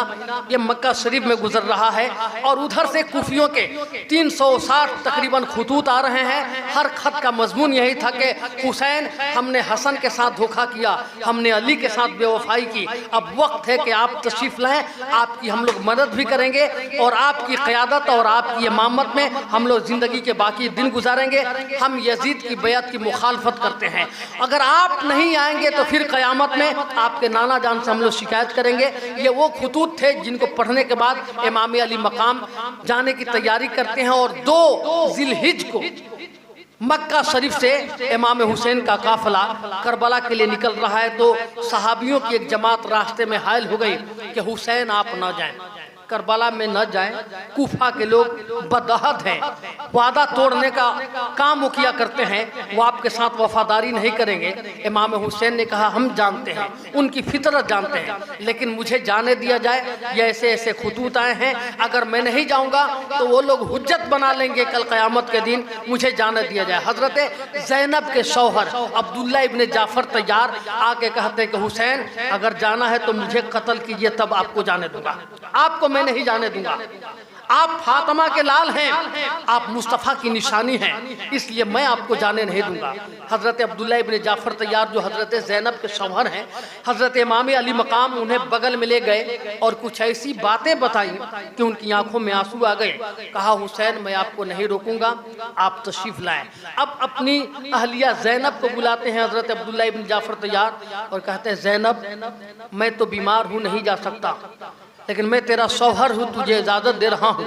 ये मक्का शरीफ में गुजर रहा है। और उधर से कुफियों के 360 तकरीबन खतूत आ रहे हैं। हर खत का मजमून यही था कि हुसैन हमने हसन के साथ धोखा किया, हमने अली के साथ बेवफाई की, अब वक्त है कि आप तशरीफ लाएं, आपकी हम लोग मदद भी करेंगे और आपकी क़यादत और आपकी इमामत में हम लोग ज़िंदगी के बाकी दिन गुजारेंगे। हम यजीद की बैत की मुखालफत करते हैं, अगर आप नहीं आएंगे तो फिर क़यामत में आपके नाना जान से हम लोग शिकायत करेंगे। ये वो खतूत थे जिनको पढ़ने के बाद इमाम अली मकाम जाने की तैयारी करते हैं। और 2 ज़िलहिज को मक्का शरीफ से इमाम हुसैन का काफिला करबला के लिए निकल रहा है, तो सहाबियों की एक जमात रास्ते में हायल हो गई कि हुसैन आप ना जाएं। करबला में न जाएं। कूफा के लोग बदअहद हैं, वादा तोड़ने का काम वो किया करते हैं, वो आपके साथ वफादारी नहीं करेंगे। इमाम हुसैन ने कहा हम जानते हैं, उनकी फितरत जानते हैं, लेकिन मुझे जाने दिया जाए। ये ऐसे ऐसे खुतूत आए हैं, अगर मैं नहीं जाऊंगा तो वो लोग हुज्जत बना लेंगे कल क़यामत के दिन, मुझे जाने दिया जाए। हजरत ज़ैनब के शौहर अब्दुल्ला इब्ने जाफर तैयार आके कहते हैं कि हुसैन अगर जाना है तो मुझे कत्ल कीजिए, तब आपको जाने दूंगा, आपको मैं नहीं जाने दूंगा। आप फातिमा के लाल हैं, आप मुस्तफ़ा की निशानी हैं, इसलिए मैं आपको जाने नहीं दूंगा। हज़रत अब्दुल्ला इब्ने जाफ़र तैयार जो हज़रत ज़ैनब के शौहर हैं, हज़रत इमाम अली मकाम उन्हें बगल में ले गए और कुछ ऐसी बातें बताई कि उनकी आंखों में आंसू आ गए। कहा हुसैन मैं आपको नहीं रोकूंगा, आप तशरीफ़ लाएं। अब अपनी अहलिया ज़ैनब को बुलाते हैं हज़रत अब्दुल्ला इब्ने जाफ़र तैयार और कहते हैं ज़ैनब मैं तो बीमार हूँ, नहीं जा सकता, लेकिन मैं तेरा शौहर हूँ, तुझे इजाज़त दे रहा हूँ,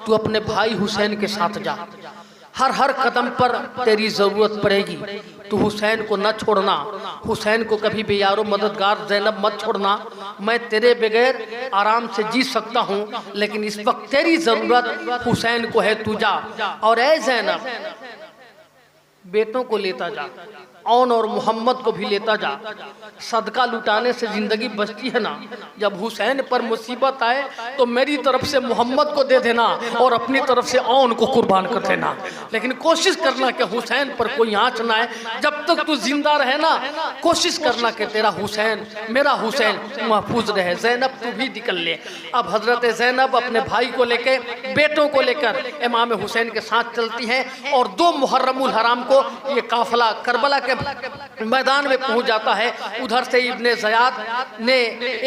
तू अपने भाई हुसैन के साथ जा। हर कदम पर तेरी ज़रूरत पड़ेगी, तू हुसैन को न छोड़ना, हुसैन को कभी भी यारो मददगार ज़ैनब मत छोड़ना। मैं तेरे बगैर आराम से जी सकता हूँ, लेकिन इस वक्त तेरी ज़रूरत हुसैन को है, तू जा। और ऐ ज़ैनब बेटों को लेता जा, औन और मोहम्मद को भी लेता जा, सदका लुटाने से ज़िंदगी बचती है ना। जब हुसैन पर मुसीबत आए तो मेरी तरफ से मोहम्मद को दे देना और अपनी तरफ से औन को कुर्बान कर देना, लेकिन कोशिश करना कि हुसैन पर कोई आँच ना आए। जब तक तू जिंदा रहे ना, कोशिश करना कि तेरा हुसैन, मेरा हुसैन महफूज रहे। ज़ैनब तू भी निकल ले। अब हज़रत ज़ैनब अपने भाई को लेकर, बेटों को लेकर इमाम हुसैन के साथ चलती हैं और 2 मुहर्रमुल हराम को ये काफिला करबला के मैदान में पहुंच जाता है। उधर से इब्ने ज़याद ने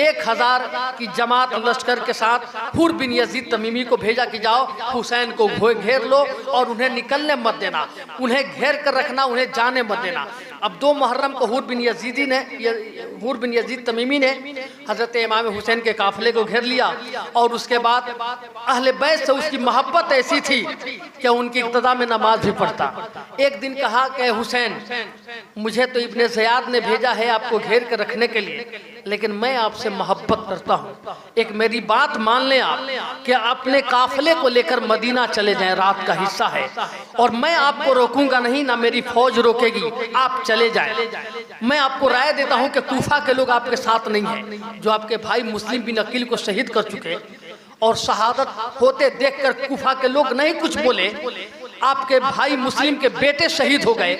1000 की जमात लश्कर के साथ हुर बिन यजीद तमीमी को भेजा कि जाओ हुसैन को घेर लो और उन्हें निकलने मत देना, उन्हें घेर कर रखना, उन्हें जाने मत देना। अब 2 मुहर्रम को हुर बिन यजीद तमीमी ने हज़रत इमाम हुसैन के काफिले को घेर लिया और उसके बाद अहले बैत से उसकी मोहब्बत ऐसी थी कि उनकी इक्तदा में नमाज भी पढ़ता। एक दिन कहा कि हुसैन मुझे तो इब्ने ज़याद ने भेजा है आपको घेर कर रखने के लिए, लेकिन मैं आपसे मोहब्बत करता हूँ, एक मेरी बात मान लें आप कि अपने काफिले को लेकर मदीना चले जाएं, रात का हिस्सा है और मैं आपको रोकूंगा नहीं, ना मेरी फौज रोकेगी, आप चले जाएं। मैं आपको राय देता हूँ कि कूफा के लोग आपके साथ नहीं हैं, जो आपके भाई मुस्लिम बिन अकील को शहीद कर चुके और शहादत होते देखकर कूफा के लोग नहीं कुछ बोले, आपके भाई मुस्लिम के बेटे शहीद हो गए,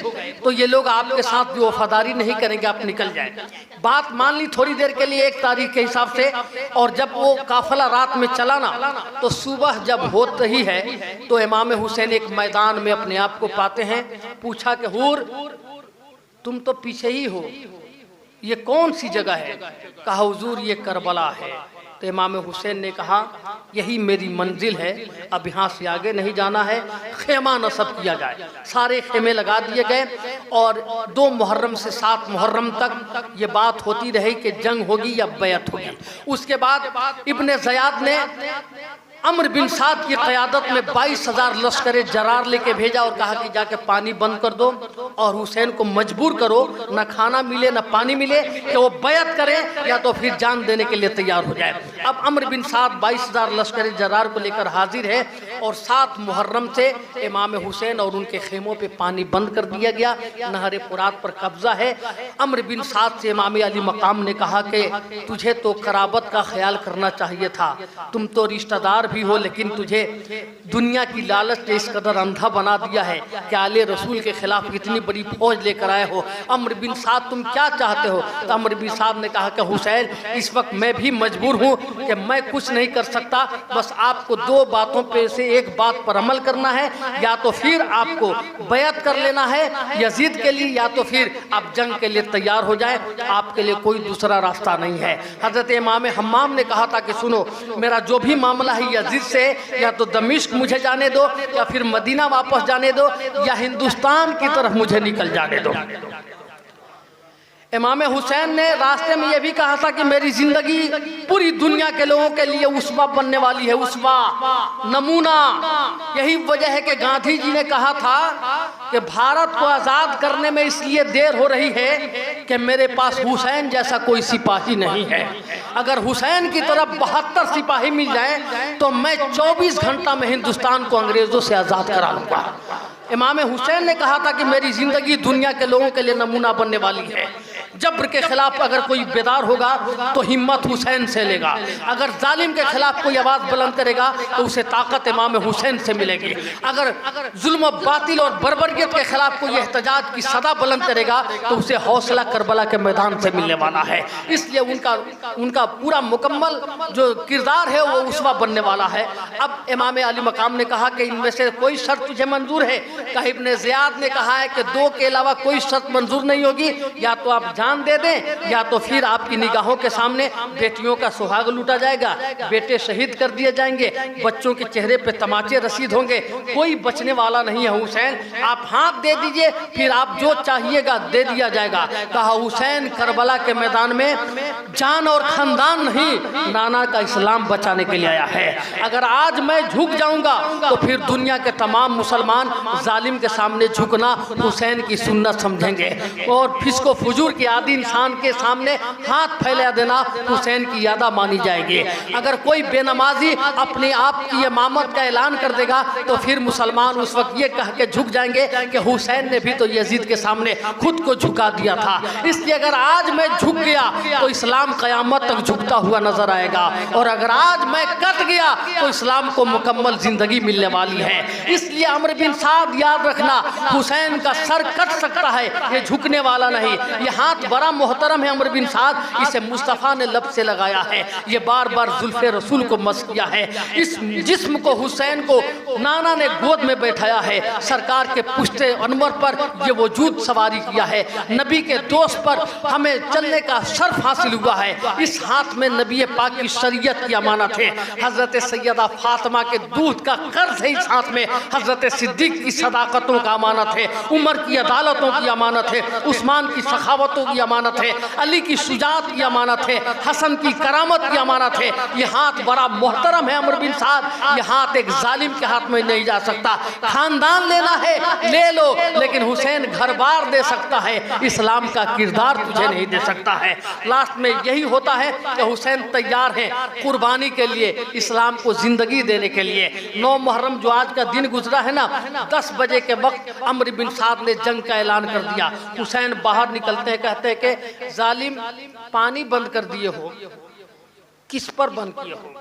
तो ये लोग आपके साथ भी वफादारी नहीं करेंगे, आप निकल जाए। बात मान ली थोड़ी देर के लिए 1 तारीख के हिसाब से, और जब वो काफिला रात में चला ना तो सुबह जब होत ही है तो इमाम हुसैन एक मैदान में अपने आप को पाते हैं। पूछा कि हुर तुम तो पीछे ही हो, ये कौन सी जगह है? कहा हुजूर ये करबला है। तो इमाम हुसैन ने कहा यही मेरी मंजिल है, अब यहाँ से आगे नहीं जाना है, खेमा नसब किया जाए। सारे खेमे लगा दिए गए और 2 मुहर्रम से 7 मुहर्रम तक ये बात होती रही कि जंग होगी या बैत होगी। उसके बाद इब्ने ज़याद ने अम्र बिन साद की क़यादत में 22,000 लश्कर जरार लेके भेजा और कहा कि जाके पानी बंद कर दो और हुसैन को मजबूर करो, न खाना मिले न पानी मिले, कि वो बैत करें या तो फिर जान देने के लिए तैयार हो जाए। अब अम्र बिन साद 22,000 लश्कर जरार को लेकर हाजिर है और 7 मुहर्रम से इमाम हुसैन और उनके खेमों पे पानी बंद कर दिया गया, नहर फुरात पर कब्जा है। अम्र बिन साद से इमाम अली मकाम ने कहा कि तुझे तो कराबत का ख्याल करना चाहिए था, तुम तो रिश्तेदार भी हो, लेकिन तुझे दुनिया की लालच ने इस कदर अंधा बना दिया है कि आले रसूल के खिलाफ इतनी बड़ी फौज लेकर आए हो। अम्र बिन साद तुम क्या चाहते हो? तो अम्र बिन साद ने कहा कि हुसैन इस वक्त मैं भी मजबूर हूँ कि मैं कुछ नहीं कर सकता, बस आपको 2 बातों पे से एक बात पर अमल करना है, या तो फिर आपको बैत कर लेना है यजीद के लिए, या तो फिर आप जंग के लिए तैयार हो जाए, आपके लिए कोई दूसरा रास्ता नहीं है। हजरत इमाम हम्माम ने कहा था कि सुनो मेरा जो भी मामला है यजीद से, या तो दमिश्क मुझे जाने दो, या फिर मदीना वापस जाने दो, या हिंदुस्तान की तरफ मुझे निकल जाने दो। इमाम हुसैन ने रास्ते में यह भी कहा था कि मेरी जिंदगी पूरी दुनिया के लोगों के लिए उस्वा बनने वाली है, उस्वा, नमूना। यही वजह है कि गांधी जी ने कहा था कि भारत को आज़ाद करने में इसलिए देर हो रही है कि मेरे पास हुसैन जैसा कोई सिपाही नहीं है। अगर हुसैन की तरफ 72 सिपाही मिल जाए तो मैं 24 घंटा में हिंदुस्तान को अंग्रेज़ों से आज़ाद करा लूँगा। इमाम हुसैन ने कहा था कि मेरी ज़िंदगी दुनिया के लोगों के लिए नमूना बनने वाली है। जब्र के खिलाफ अगर कोई बेदार होगा तो हिम्मत हुसैन से लेगा। अगर जालिम के खिलाफ कोई आवाज़ बुलंद करेगा तो उसे ताकत इमाम हुसैन से मिलेगी। अगर जुल्म बातिल और बर्बरियत के खिलाफ कोई एहतजाज की सदा बुलंद करेगा तो उसे हौसला करबला के मैदान से मिलने वाला है। इसलिए उनका पूरा मुकम्मल जो किरदार है वो उसवा बनने वाला है। अब इमाम अली मकाम ने कहा कि इनमें से कोई शर्त तुझे मंजूर है? कहा इब्ने ज़ियाद ने कहा है कि 2 के अलावा कोई शर्त मंजूर नहीं होगी, या तो आप जान दे दें या तो फिर आपकी निगाहों के सामने बेटियों का सुहाग लूटा जाएगा, बेटे शहीद कर दिए जाएंगे, बच्चों के चेहरे पे तमाचे रसीद होंगे, कोई बचने वाला नहीं है हुसैन, आप हाथ दे दीजिए, फिर आप जो चाहिएगा दे दिया जाएगा। कहा हुसैन करबला के मैदान में जान और खानदान नहीं, नाना का इस्लाम बचाने के लिए आया है। अगर आज मैं झुक जाऊंगा तो फिर दुनिया के तमाम मुसलमान जालिम के सामने झुकना हुसैन की सुन्नत समझेंगे और फिस्को फुजूर के आदि इंसान के सामने हाथ फैला देना हुसैन की यादा मानी जाएगी। अगर कोई बेनमाजी अपने आप की इमामत का ऐलान कर देगा तो फिर मुसलमान उस वक्त ये कह के झुक जाएंगे कि हुसैन ने भी तो यजीद के सामने खुद को झुका दिया था। इसलिए अगर आज मैं झुक गया तो इस्लाम क़यामत तक झुकता हुआ नजर आएगा, और अगर आज मैं कट गया तो इस्लाम को मुकम्मल जिंदगी मिलने वाली है। इसलिए अमर बिन साद याद रखना, हुसैन का सर कट सकता है, ये झुकने वाला नहीं। ये हाथ बड़ा मोहतरम है अमर बिन साद, इसे मुस्तफ़ा ने लब से लगाया है, ये बार बार जुल्फ़े रसूल को मस किया है। इस जिस्म को हुसैन को नाना ने गोद में बैठाया है, सरकार के पुश्ते अनवर पर ये वजूद सवारी किया है, नबी के दोस्त पर हमें चलने का शर्फ हासिल हुआ है। इस हाथ में नबी पाक की शरीयत की अमानत है, हज़रत सैयदा फातिमा के दूध का कर्ज है इस हाथ में, हज़रत सिद्दीक़ की सदाकतों का अमानत है, उमर की अदालतों की अमानत है, उस्मान की सखावतों की अमानत है, अली की शुजात की अमानत है, हसन की करामत की अमानत है। ये हाथ बड़ा मोहतरम है अमर बिन साद, ये हाथ एक जालिम के हाथ में नहीं जा सकता। खानदान लेना है ले लो, लेकिन हुसैन घर बार दे सकता है, इस्लाम का किरदार तुझे नहीं दे सकता है। लास्ट में यही होता है कि हुसैन तैयार है कुर्बानी के लिए, इस्लाम को जिंदगी देने के लिए। 9 मुहर्रम जो आज का दिन गुजरा है ना, 10 बजे के वक्त अमर बिन साद ने जंग का ऐलान कर दिया। हुसैन बाहर निकलते हैं, कहते हैं कि जालिम पानी बंद कर दिए हो, किस पर बंद किए हो?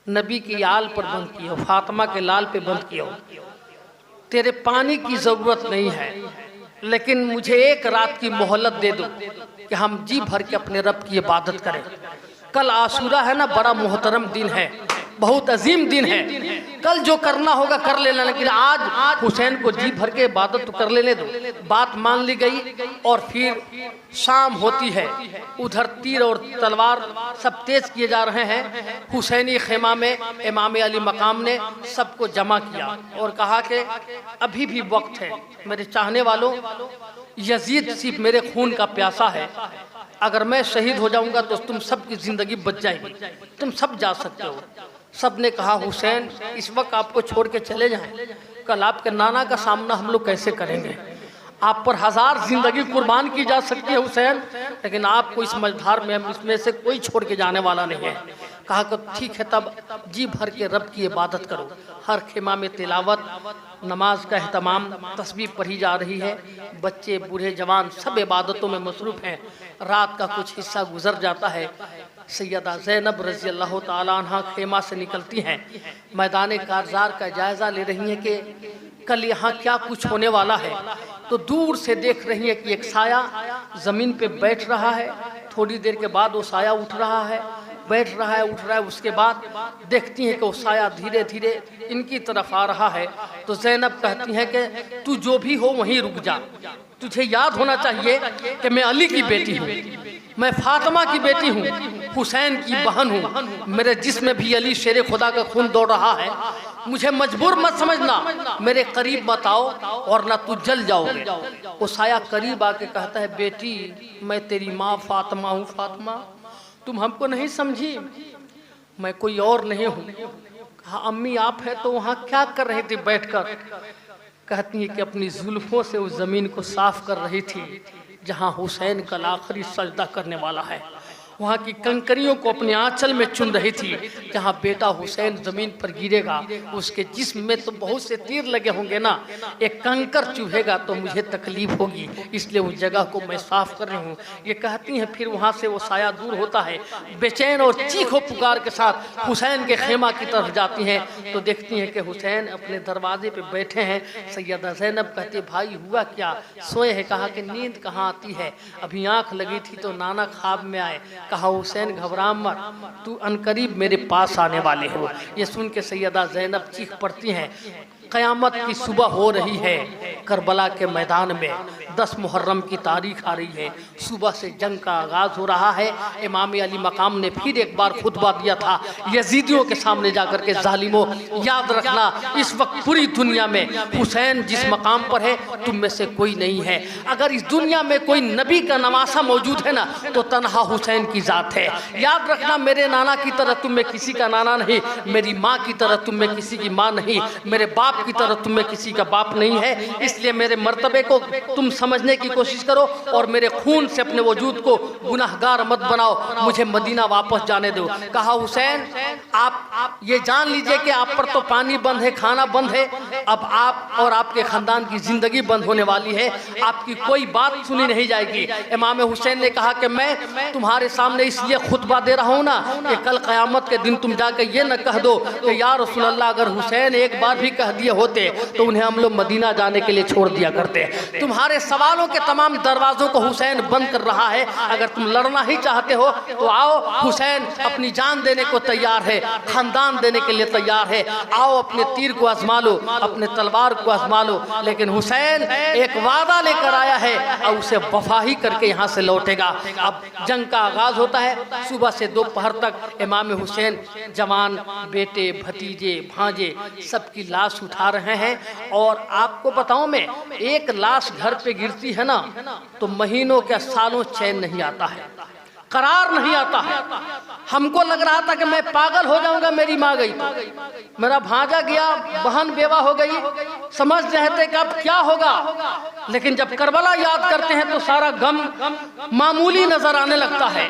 नबी की आल पर बंद किए हो, फातिमा के लाल पे बंद किए हो। तेरे पानी की जरूरत नहीं है, लेकिन मुझे एक रात की मोहलत दे दो कि हम जी भर के अपने रब की इबादत करें। कल आशूरा है ना, बड़ा मोहतरम दिन है, बहुत अजीम दिन है, कल जो करना होगा कर लेना, लेकिन आज हुसैन को जी भर के इबादत तो कर लेने दो। बात मान ली गई और फिर शाम होती है, उधर तीर और तलवार सब तेज किए जा रहे हैं। हुसैनी खेमा में इमाम अली मकाम ने सबको जमा किया और कहा कि अभी भी वक्त है मेरे चाहने वालों, यजीद सिर्फ मेरे खून का प्यासा है, अगर मैं शहीद हो जाऊंगा तो तुम सब की जिंदगी बच जाएगी, तुम सब जा सकते हो। सब ने कहा हुसैन इस वक्त आपको छोड़ के चले जाएं, कल आपके नाना का सामना हम लोग कैसे करेंगे? आप पर 1000 जिंदगी कुर्बान की जा सकती है हुसैन, लेकिन आपको इस मझधार में हम इसमें से कोई छोड़ के जाने वाला नहीं है। कहा कि ठीक है, तब जी भर के रब की इबादत करो। हर खेमा में तिलावत, नमाज का एहतमाम, तस्बीह पढ़ी जा रही है, बच्चे बूढ़े जवान सब इबादतों में मसरूफ़ हैं। रात का कुछ हिस्सा गुजर जाता है, सैयदा ज़ैनब रज़ी अल्लाह ताला अन्हा खेमा से निकलती हैं, मैदान कारज़ार का जायज़ा ले रही हैं कि कल यहाँ क्या कुछ होने वाला है। तो दूर से देख रही है कि एक साया ज़मीन पे बैठ रहा है, थोड़ी देर के बाद वो साया उठ रहा है, बैठ रहा है, उठ रहा है, उसके बाद देखती हैं कि वो साया धीरे धीरे इनकी तरफ आ रहा है। तो ज़ैनब कहती हैं कि तू जो भी हो वहीं रुक जा, तुझे याद होना चाहिए कि मैं अली की बेटी हूँ, मैं फातिमा की बेटी हूँ, हुसैन की बहन हूँ, मेरे जिस्म में भी अली शेर खुदा का खून दौड़ रहा है, मुझे मजबूर मत समझना, मेरे करीब मत आओ और ना तू जल जाओगे। वो साया करीब आके कहता है बेटी मैं तेरी माँ फातिमा हूँ, फातिमा तुम हमको नहीं समझी, मैं कोई और नहीं हूँ। कहा अम्मी आप है तो वहाँ क्या कर रही थी बैठकर? कहती है कि अपनी जुल्फों से उस ज़मीन को साफ कर रही थी जहाँ हुसैन कल आखिरी सजदा करने वाला है। वहाँ की कंकरियों को अपने आंचल में चुन रही थी। जहाँ बेटा हुसैन ज़मीन पर गिरेगा, उसके जिस्म में तो बहुत से तीर लगे होंगे ना, एक कंकर चुभेगा तो मुझे तकलीफ होगी, इसलिए उस जगह को मैं साफ कर रही हूँ। ये कहती हैं, फिर वहाँ से वो साया दूर होता है, बेचैन और चीखो पुकार के साथ हुसैन के खेमा की तरफ जाती हैं तो देखती हैं कि हुसैन अपने दरवाजे पर बैठे हैं। सैयदा ज़ैनब कहती है, भाई हुआ क्या, सोए हैं? कहा कि नींद कहाँ आती है, अभी आँख लगी थी तो नाना ख्वाब में आए। कहा हुसैन घबरा मत, तू अनकरीब मेरे पास आने वाले हो। ये सुन के सैयदा ज़ैनब चीख पड़ती हैं। क़यामत की सुबह हो रही है करबला के मैदान में, 10 मुहर्रम की तारीख आ रही है, सुबह से जंग का आगाज़ हो रहा है। इमाम अली मकाम ने फिर एक बार खुतबा दिया था यजीदियों के सामने जाकर के, ज़ालिमों याद रखना इस वक्त पूरी दुनिया में हुसैन जिस मकाम पर है तुम में से कोई नहीं है। अगर इस दुनिया में कोई नबी का नवासा मौजूद है ना तो तन्हा हुसैन की ज़ात है। याद रखना, मेरे नाना की तरह तुम में किसी का नाना नहीं, मेरी माँ की तरह तुम में किसी की माँ नहीं, मेरे बाप की तरह तुम में किसी का बाप नहीं है। इसलिए मेरे मर्तबे को तुम समझने की कोशिश करो और मेरे खून से अपने वजूद को गुनाहगार मत बनाओ, मुझे मदीना वापस जाने दो। कहा हुसैन आप ये जान लीजिए कि आप पर तो पानी बंद है, खाना बंद है, अब आप और आपके खानदान की जिंदगी बंद होने वाली है, आपकी कोई बात सुनी नहीं जाएगी। इमाम हुसैन ने कहा कि मैं तुम्हारे सामने इसलिए खुतबा दे रहा हूँ ना कि कल क़यामत के दिन तुम जाकर ये न कह दो कि या रसूल अल्लाह, अगर हुसैन एक बार भी कह दिए होते तो उन्हें हम लोग मदीना जाने के लिए छोड़ दिया करते। तुम्हारे सवालों के तमाम दरवाजों को हुसैन बंद कर रहा है, अगर तुम लड़ना ही चाहते हो तो आओ, हुसैन अपनी जान देने को तैयार है, खानदान देने के लिए तैयार है, आओ अपने तीर को आजमा लो, अपने तलवार को आजमा लो। लेकिन हुसैन एक वादा लेकर आया है और उसे वफा ही करके यहाँ से लौटेगा। अब जंग का आगाज होता है, सुबह से दोपहर तक इमाम हुसैन जवान बेटे भतीजे भांजे सबकी लाश उठा रहे हैं। और आपको बताऊं मैं, एक लाश घर पे गिरती है ना तो महीनों के सालों चैन नहीं आता है, करार नहीं आता है। हमको लग रहा था कि मैं पागल हो जाऊंगा, मेरी माँ गई तो, मेरा भांजा गया, बहन बेवा हो गई, समझ रहे थे कि अब क्या होगा। लेकिन जब करबला याद करते हैं तो सारा गम मामूली नजर आने लगता है।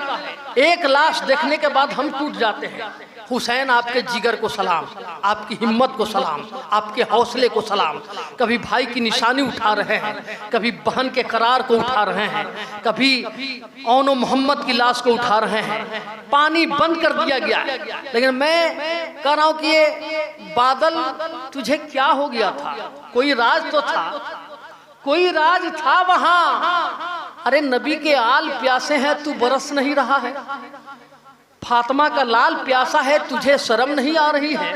एक लाश देखने के बाद हम टूट जाते हैं। हुसैन आपके जिगर को सलाम, आपकी हिम्मत को सलाम, आपके हौसले को सलाम। कभी भाई की निशानी उठा रहे हैं, कभी बहन के करार को उठा रहे हैं, कभी औनो मोहम्मद की लाश को उठा रहे हैं। पानी बंद कर दिया गया। लेकिन मैं कह रहा हूं कि ये बादल तुझे क्या हो गया था, कोई राज तो था, कोई राज था वहां। अरे नबी के आल प्यासे हैं, तू बरस नहीं रहा है। फातिमा का लाल प्यासा है, तुझे शर्म नहीं आ रही है।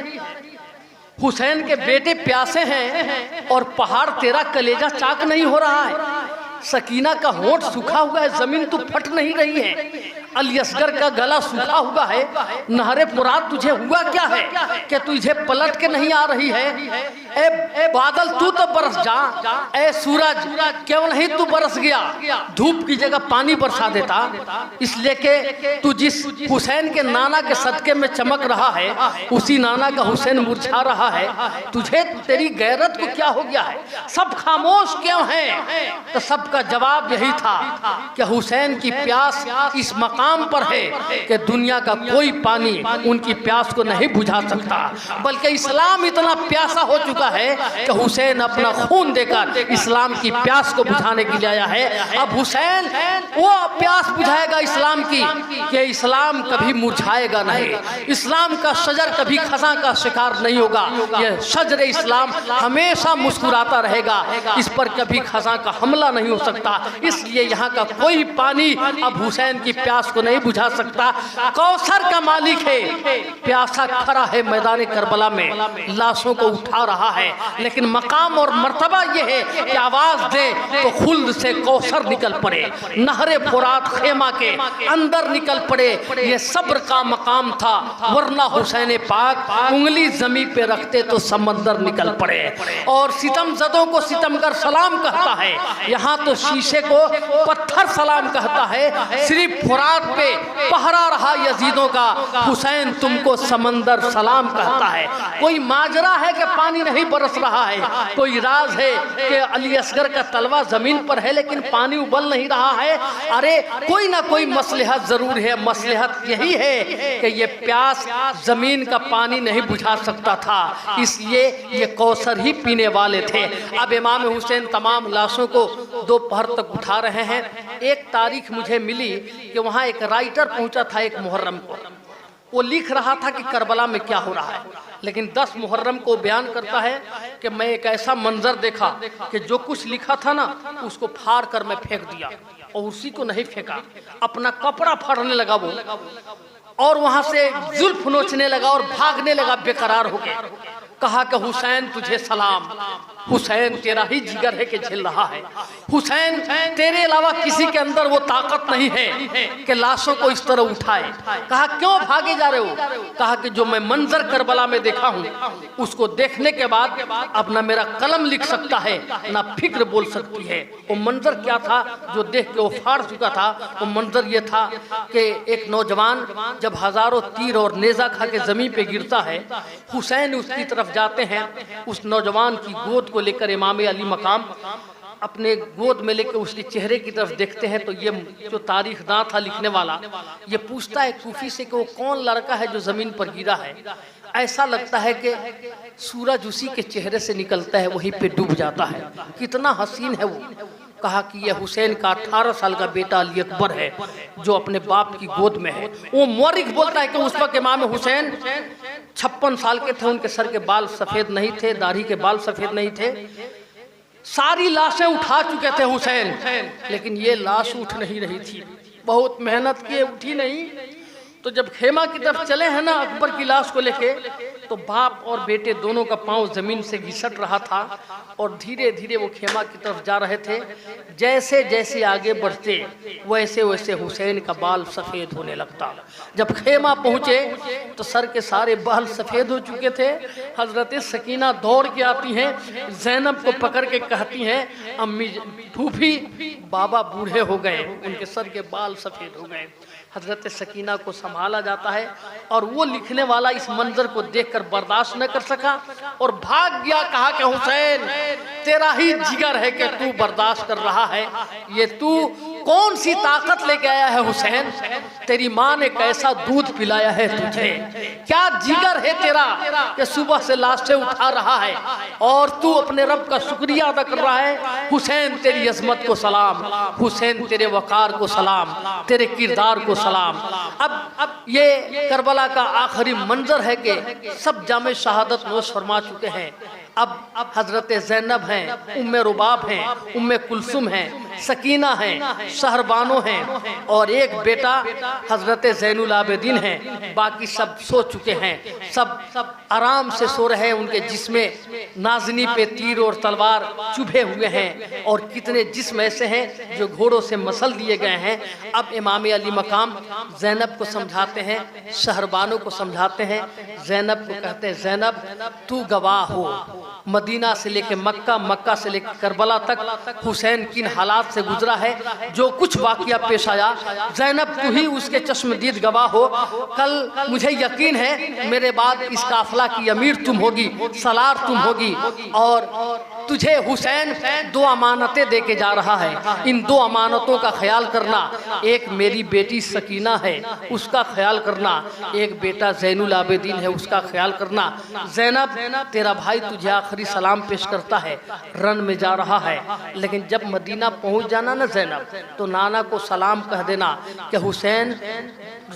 हुसैन के बेटे प्यासे हैं और पहाड़ तेरा कलेजा चाक नहीं हो रहा है। सकीना का होंठ सूखा हुआ है, जमीन तू फट नहीं रही है। अली असगर का गला सूखा हुआ है। नहरे फुरात तुझे हुआ क्या है कि तुझे पलट के नहीं आ रही है। ए बादल तू तो बरस जा, ए सूरज क्यों नहीं तू बरस गया, धूप की जगह पानी बरसा देता। इसलिए कि तू जिस हुसैन के नाना के सदके में चमक रहा है, उसी नाना का हुसैन मुरझा रहा है। तुझे तेरी गैरत को क्या हो गया है, सब खामोश क्यों हैं? तो सबका जवाब यही था कि हुसैन की प्यास इस मकाम पर है कि दुनिया का कोई पानी उनकी प्यास को नहीं बुझा सकता। बल्कि इस्लाम इतना प्यासा हो चुका है कि हुसैन अपना खून देकर इस्लाम की प्यास को बुझाने के लिए आया है। अब हुसैन वो प्यास बुझाएगा इस्लाम की कि इस्लाम कभी मुरझाएगा नहीं, इस्लाम का शजर कभी खसा का शिकार नहीं होगा। यह शजर इस्लाम हमेशा मुस्कुराता रहेगा, इस पर कभी खसा का हमला नहीं हो सकता। इसलिए यहाँ का कोई पानी अब हुसैन की प्यास को नहीं बुझा सकता। कौसर का मालिक है, प्यासा खड़ा है मैदान करबला में, लाशों को उठा रहा है। लेकिन मकाम और मर्तबा यह है कि आवाज दे तो खुल्द से कौसर निकल पड़े, नहरे फुरात हजरात खेमा के अंदर निकल पड़े। ये सब्र का मकाम था, वरना हुसैन पाक उंगली जमीन पे रखते तो समंदर निकल पड़े। और सितमज़दों को सितमगर सलाम कहता है, यहाँ तो शीशे को पत्थर सलाम कहता है। सिर्फ फुरात पे पहरा रहा यजीदों का, हुसैन तुमको समंदर सलाम कहता है। कोई माजरा है कि पानी नहीं बरस रहा है, कोई राज है कि अली असगर का तलवा जमीन पर है लेकिन पानी उबल नहीं रहा है। अरे कोई ना कोई मसलहत जरूर है। मसलहत यही है कि ये प्यास जमीन का पानी नहीं बुझा सकता था, इसलिए ये कौसर ही पीने वाले थे। अब इमाम हुसैन तमाम लाशों को दोपहर तक उठा रहे हैं। एक तारीख मुझे मिली कि वहाँ एक राइटर पहुंचा था एक मुहर्रम को, वो लिख रहा था कि करबला में क्या हो रहा है, लेकिन 10 मुहर्रम को बयान करता है कि मैं एक ऐसा मंजर देखा कि जो कुछ लिखा था ना उसको फाड़ कर मैं फेंक दिया, और उसी को नहीं फेंका, अपना कपड़ा फाड़ने लगा वो, और वहां से जुल्फ नोचने लगा और भागने लगा बेकरार होकर। कहा कि हुसैन तुझे सलाम, हुसैन तेरा ही जिगर है कि झेल रहा है, हुसैन तेरे अलावा किसी के अंदर वो ताकत नहीं है कि लाशों को इस तरह उठाए। कहा क्यों भागे जा रहे हो? कहा कि जो मैं मंजर करबला में देखा हूँ उसको देखने के बाद अब ना मेरा कलम लिख सकता है ना फिक्र बोल सकती है। वो मंजर क्या था जो देख के वो फाड़ चुका था? वो मंजर ये था कि एक नौजवान जब हजारों तीर और नेजा खा के जमीन पे गिरता है, हुसैन उसकी तरफ जाते हैं, उस नौजवान की गोद को लेकर इमाम अली मकाम अपने गोद में लेकर उसके चेहरे की तरफ देखते हैं, तो ये जो तारीखदां था लिखने वाला, ये पूछता है कूफी से कि वो कौन लड़का है जो जमीन पर गिरा है। ऐसा लगता है कि सूरज उसी के चेहरे से निकलता है, वहीं पे डूब जाता है, कितना हसीन है वो। कहा कि यह हुसैन का 18 साल का बेटा अली अकबर है जो अपने बाप की गोद में है। वो मौरिख बोलता है कि उस वक्त इमाम हुसैन 56 साल के थे, उनके सर के बाल सफ़ेद नहीं थे, दाढ़ी के बाल सफ़ेद नहीं थे, सारी लाशें उठा चुके थे हुसैन, लेकिन ये लाश उठ नहीं रही थी, बहुत मेहनत किए उठी नहीं। तो जब खेमा की तरफ चले हैं ना अकबर की लाश को लेके, तो बाप और बेटे दोनों का पांव जमीन से घिसट रहा था और धीरे धीरे वो खेमा की तरफ जा रहे थे। जैसे जैसे आगे बढ़ते वैसे वैसे हुसैन का बाल सफ़ेद होने लगता। जब खेमा पहुँचे तो सर के सारे बाल सफ़ेद हो चुके थे। हजरत सकीना दौड़ के आती हैं, ज़ैनब को पकड़ के कहती हैं अम्मी फूफी बाबा बूढ़े हो गए, उनके सर के बाल सफ़ेद हो गए। हजरत सकीना को संभाला जाता है और वो लिखने वाला इस मंजर को देखकर बर्दाश्त न कर सका और भाग गया। कहा कि हुसैन तेरा ही जिगर है कि तू बर्दाश्त कर रहा है, ये तू कौन सी ताकत लेके आया है हुसैन? तेरी माँ ने कैसा दूध पिलाया है तुझे? क्या जिगर है तेरा कि सुबह से लाशें उठा रहा है और तू अपने रब का शुक्रिया अदा कर रहा है? हुसैन तेरी अजमत को सलाम, हुसैन तेरे वकार को सलाम, तेरे किरदार को सलाम। अब ये करबला का आखिरी मंजर है कि सब जामे शहादत नोश फरमा चुके हैं। अब हजरत ज़ैनब हैं, उम्मे रुबाब हैं, उम्मे कुलसुम हैं, सकीना हैं, शहरबानो हैं और एक बेटा हजरत ज़ैनुल आबिदीन हैं। बाकी सब सो चुके हैं, सब आराम से सो रहे हैं। उनके जिस्में नाजनी पे तीर और तलवार चुभे हुए हैं और कितने जिस्म ऐसे हैं जो घोड़ों से मसल दिए गए हैं। अब इमाम अली मकाम ज़ैनब को समझाते हैं, शहरबानो को समझाते हैं। ज़ैनब को कहते हैं ज़ैनब तू गवाह हो, मदीना से लेके मक्का, मक्का से लेके करबला तक हुसैन किन हालात से गुजरा है, जो कुछ वाक़या पेश आया, ज़ैनब तू ही उसके चश्मदीद गवाह हो। कल मुझे यकीन है मेरे बाद इस काफिला की अमीर तुम होगी, सलार तुम होगी और तुझे हुसैन 2 अमानतें दे के जा रहा है। इन 2 अमानतों का ख्याल करना, एक मेरी बेटी सकीना है उसका ख्याल करना, एक बेटा ज़ैनुल आबिदीन है उसका ख्याल करना। ज़ैनब तेरा भाई तुझे आखिरी सलाम पेश करता है, रन में जा रहा है, लेकिन जब मदीना पहुंच जाना ना ज़ैनब, तो नाना को सलाम कह देना कि हुसैन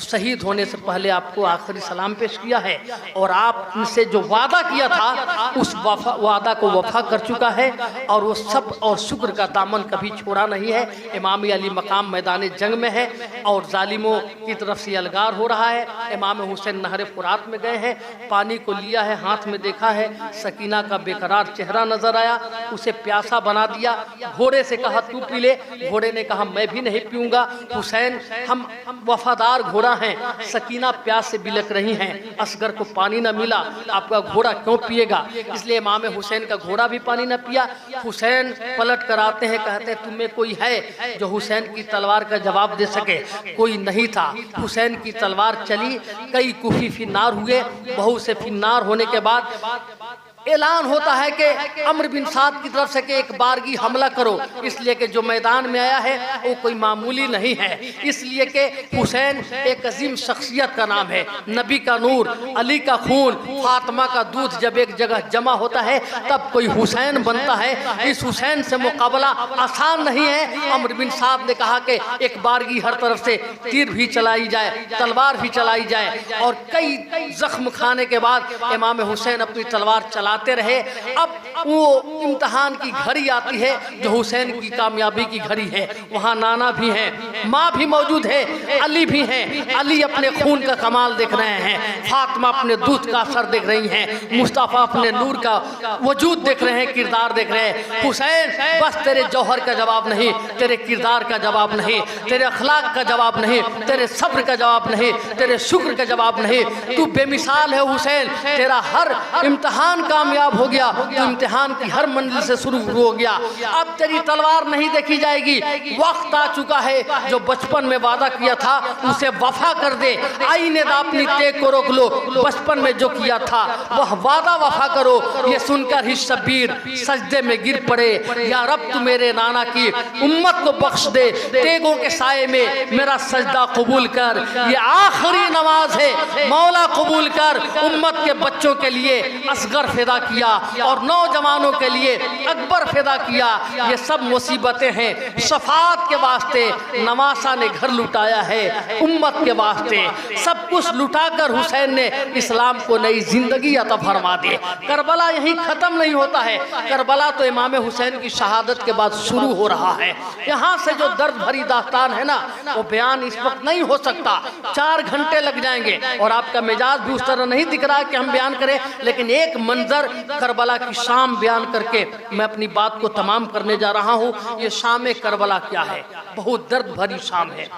शहीद होने से पहले आपको आखिरी सलाम पेश किया है और आपसे जो वादा किया था उस वादा को वफा कर चुका चुका है और वो सब और शुक्र का दामन कभी छोड़ा नहीं है। इमाम अली मकाम मैदान जंग में है और जालिमों की तरफ से अलगार हो रहा है। इमाम हुसैन नहर फुरात में गए हैं, पानी को लिया है, हाथ में देखा है, सकीना का बेकरार चेहरा नजर आया, उसे प्यासा बना दिया। घोड़े से कहा तू पी ले, घोड़े ने कहा मैं भी नहीं पीऊंगा। हुसैन हम वफादार घोड़ा हैं, सकीना प्यास से बिलक रही हैं, असगर को पानी न मिला, आपका घोड़ा क्यों पिएगा? इसलिए इमाम हुसैन का घोड़ा भी पानी न पिया। हुसैन पलट कर आते हैं, कहते हैं तुम्हें कोई है जो हुसैन की तलवार का जवाब दे सके? कोई नहीं था। हुसैन की तलवार चली, कई कुफी फिन्नार हुए। बहुत से फिन्नार होने के बाद ऐलान होता है कि अम्र बिन साद की तरफ से कि एक बारगी हमला करो, इसलिए कि जो मैदान में आया है वो कोई मामूली नहीं है। इसलिए कि हुसैन एक अजीम शख्सियत का नाम है, नबी का नूर, अली का खून, फातिमा का दूध जब एक जगह जमा होता है तब कोई हुसैन बनता है। इस हुसैन से मुकाबला आसान नहीं है। अम्र बिन साद ने कहा कि एक बारगी हर तरफ से तीर भी चलाई जाए, तलवार भी चलाई जाए, और कई जख्म खाने के बाद इमाम हुसैन अपनी तलवार चलाते रहे। अब वो इम्तिहान की घड़ी आती है जो हुसैन की कामयाबी की घड़ी है। वहाँ नाना भी हैं, माँ भी मौजूद है, अली भी हैं। अली अपने खून का कमाल देख रहे हैं, फातिमा अपने दूध का असर देख रही हैं, मुस्तफ़ा अपने नूर का वजूद देख रहे हैं, किरदार देख रहे हैं। हुसैन बस तेरे जौहर का जवाब नहीं, तेरे किरदार का जवाब नहीं, तेरे अखलाक का जवाब नहीं, तेरे सब्र का जवाब नहीं, तेरे शुक्र का जवाब नहीं, तू बेमिसाल है हुसैन। तेरा हर इम्तिहान कामयाब हो गया, तू इम्तिहान की हर मंजिल से शुरू हो गया। अब तेरी तलवार नहीं देखी जाएगी, वक्त आ चुका है। जो बचपन में वादा किया था उसे वफा कर दे, आईने अपनी तेग को रोक लो, बचपन में जो किया था वह वादा वफा करो। ये सुनकर ही शब्बीर सजदे में गिर पड़े, या रब तू मेरे नाना की उम्मत को बख्श दे, तेगों के साए में मेरा सजदा कबूल कर, ये आखिरी नमाज है, मौला कबूल कर। उम्मत के बच्चों के लिए असगर फिदा किया और नौजवानों के लिए अकबर फिदा किया। ये सब मुसीबतें हैं शफात के वास्ते, नवासा ने घर लुटाया है उम्मत के वास्ते। सब कुछ लुटाकर हुसैन ने इस्लाम को नई जिंदगी अता फरमा दी। करबला यहीं ख़त्म नहीं होता है, करबला तो इमाम हुसैन की शहादत के बाद शुरू हो रहा है। यहाँ से जो दर्द भरी दास्तान है ना, वो बयान इस वक्त नहीं हो सकता, 4 घंटे लग जाएंगे और आपका मिजाज भी उस तरह नहीं दिख रहा है कि हम बयान करें। लेकिन एक मंजर करबला की शाम बयान करके मैं अपनी बात को तमाम करने जा रहा हूँ। ये शाम करबला क्या है? बहुत दर्द भरी शाम है।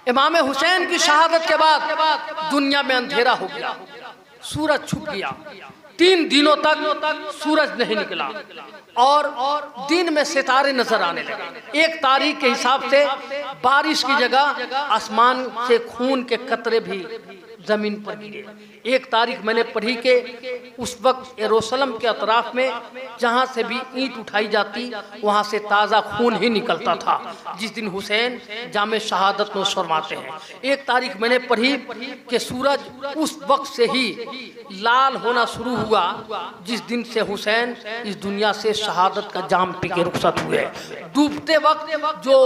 इमाम हुसैन की शहादत के बाद दुनिया में अंधेरा हो गया, सूरज छुप गया, 3 दिनों तक सूरज नहीं निकला और दिन में सितारे नजर आने लगे। एक तारीख के हिसाब से बारिश की जगह आसमान से खून के कतरे भी जमीन पर गिरे। एक तारीख मैंने पढ़ी कि उस वक्त यरूशलेम के अतराफ में जहाँ से भी ईंट उठाई जाती वहाँ से ताज़ा खून ही निकलता था, जिस दिन हुसैन जामे शहादत में फरमाते हैं। एक तारीख मैंने पढ़ी कि सूरज उस वक्त से ही लाल होना शुरू हुआ जिस दिन से हुसैन इस दुनिया से शहादत का जाम पी के रुखसत हुए। डूबते वक्त जो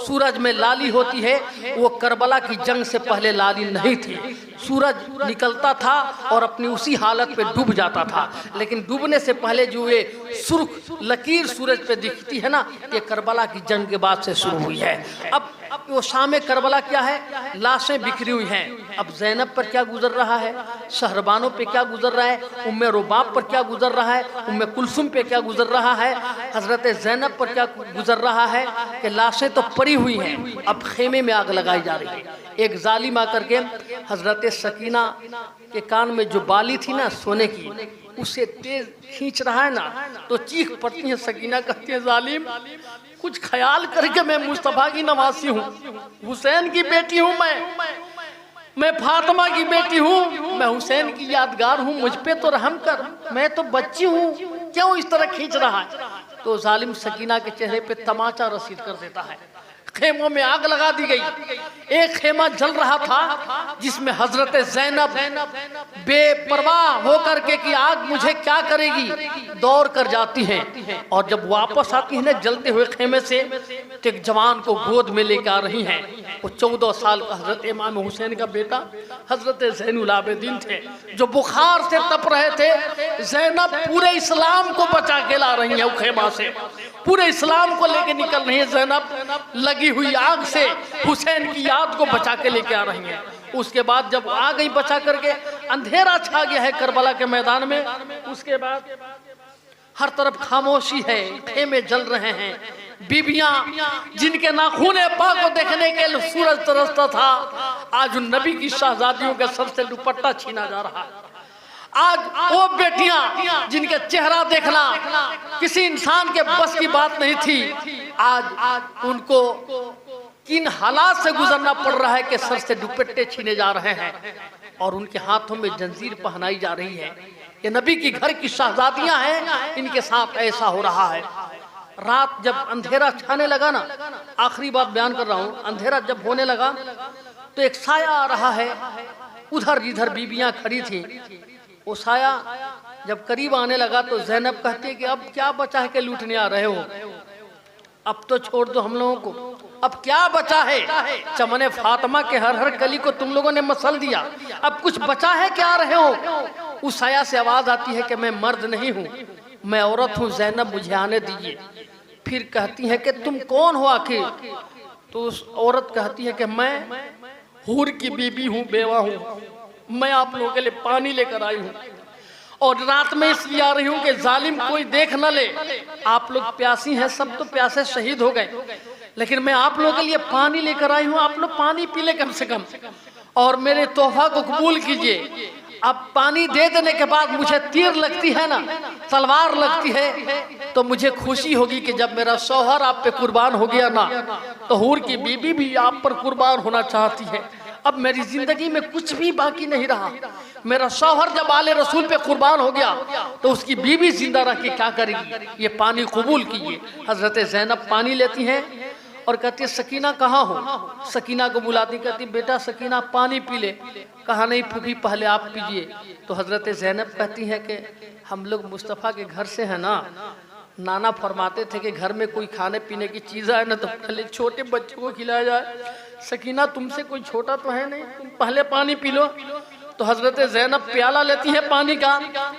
सूरज में लाली होती है वो करबला की जंग से पहले लाली नहीं थी। सूरज निकलता था और अपनी उसी हालत पे डूब जाता था, लेकिन डूबने से पहले जो ये सुर्ख लकीर सूरज पे दिखती है ना, ये करबला की जंग के बाद से शुरू हुई है। अब वो शाम करबला क्या है? लाशें बिखरी हुई हैं। अब ज़ैनब पर क्या गुजर रहा है, शहरबानों पे क्या गुजर रहा है, उम्मे रुबाब पर क्या गुजर रहा है, उम्मे कुलसुम पे क्या गुजर रहा है, हजरत ज़ैनब पर क्या गुजर रहा है कि लाशें तो पड़ी हुई हैं। अब खेमे में आग लगाई जा रही है। एक जालिम आकर के हजरत सकीना के कान में जो बाली थी ना सोने की, उसे तेज खींच रहा है ना, तो चीख पड़ती है। सकीना कहती है जालिम कुछ ख्याल करके, मैं मुस्तफ़ा की नवासी हूँ, हुसैन की बेटी हूँ, मैं फातिमा की बेटी हूँ, मैं हुसैन की यादगार हूँ, मुझ पे तो रहम कर, मैं तो बच्ची हूँ, क्यों इस तरह खींच रहा है? तो जालिम सकीना के चेहरे पे तमाचा रसीद कर देता है। खेमों में आग लगा दी गई। एक खेमा जल रहा था जिसमें हजरत ज़ैनब बेपरवाह होकर के कि आग मुझे क्या करेगी दौड़ कर जाती हैं, और जब वापस आती है ना जलते हुए खेमे से तो एक जवान को गोद में लेकर आ रही हैं। वो 14 साल का हजरत इमाम हुसैन का बेटा हजरत ज़ैनुल आबिदीन थे जो बुखार से तप रहे थे। ज़ैनब पूरे इस्लाम को बचा के ला रही है खेमा से, पूरे इस्लाम को लेके निकल रही है। ज़ैनब लगी हुई आग से हुसैन की याद को बचा के लेके आ रही है। उसके बाद जब आ गई बचा करके, अंधेरा छा गया है करबला के मैदान में, उसके बाद हर तरफ खामोशी है, खेमे जल रहे हैं। बीबियां जिनके नाखून पाक को देखने के लिए सूरज तरसता था, आज उन नबी की शहजादियों के सर से दुपट्टा छीना जा रहा है। आज वो बेटियां जिनके चेहरा देखना किसी इंसान के बस की बात नहीं थी, आज उनको किन हालात से गुजरना पड़ रहा है कि सर से दुपट्टे छीने जा रहे हैं और उनके हाथों में जंजीर पहनाई जा रही है। ये नबी की घर की शहजादियां हैं, इनके साथ ऐसा हो रहा है। रात जब अंधेरा छाने लगा ना, आखिरी बात बयान कर रहा हूँ, अंधेरा जब होने लगा तो एक साया आ रहा है। उधर जिधर बीबियां खड़ी थी वो साया जब करीब आने लगा तो ज़ैनब कहती है कि अब क्या बचा है कि लूटने आ रहे हो, अब तो छोड़ दो हम लोगों को, अब क्या बचा है। चमने फातिमा के हर हर कली को तुम लोगों ने मसल दिया, अब कुछ बचा है क्या आ रहे हो। उस साया से आवाज आती है कि मैं मर्द नहीं हूँ, मैं औरत हूँ, ज़ैनब मुझे आने दीजिए। फिर कहती है कि तुम कौन हो आखिर। तो उस औरत कहती है कि मैं हूर की बीबी हूँ, बेवा हूँ, मैं आप लोगों के लिए पानी लेकर आई हूँ और रात में इसलिए आ रही हूँ कि जालिम कोई देख न ले। आप लोग प्यासी हैं, सब तो प्यासे शहीद हो गए, लेकिन मैं आप लोगों के लिए पानी लेकर आई हूँ, आप लोग पानी पी ले कम से कम और मेरे तोहफा को कबूल कीजिए। अब पानी दे देने के बाद मुझे तीर लगती है ना, तलवार लगती है, तो मुझे खुशी होगी कि जब मेरा शौहर आप पे कुर्बान हो गया ना, तो हूर की बीबी भी आप पर कुर्बान होना चाहती है। अब मेरी जिंदगी में कुछ भी बाकी नहीं रहा। मेरा शौहर जब आले रसूल पे कुर्बान हो गया तो उसकी बीवी जिंदा रह के क्या करेगी, ये पानी कबूल कीजिए। हजरत ज़ैनब पानी लेती हैं और कहती है सकीना कहाँ हो। सकीना को बुलाती, कहती बेटा सकीना पानी पी ले। कहा नहीं फूफी पहले आप पीजिए। तो हजरत ज़ैनब कहती है कि हम लोग मुस्तफ़ा के घर से है ना, नाना फरमाते थे कि घर में कोई खाने पीने की चीज़ आए ना तो पहले छोटे बच्चों को खिलाया जाए। सकीना तुमसे कोई छोटा तो है नहीं, तुम पहले पानी पी लो। तो हजरत ज़ैनब प्याला लेती है पानी का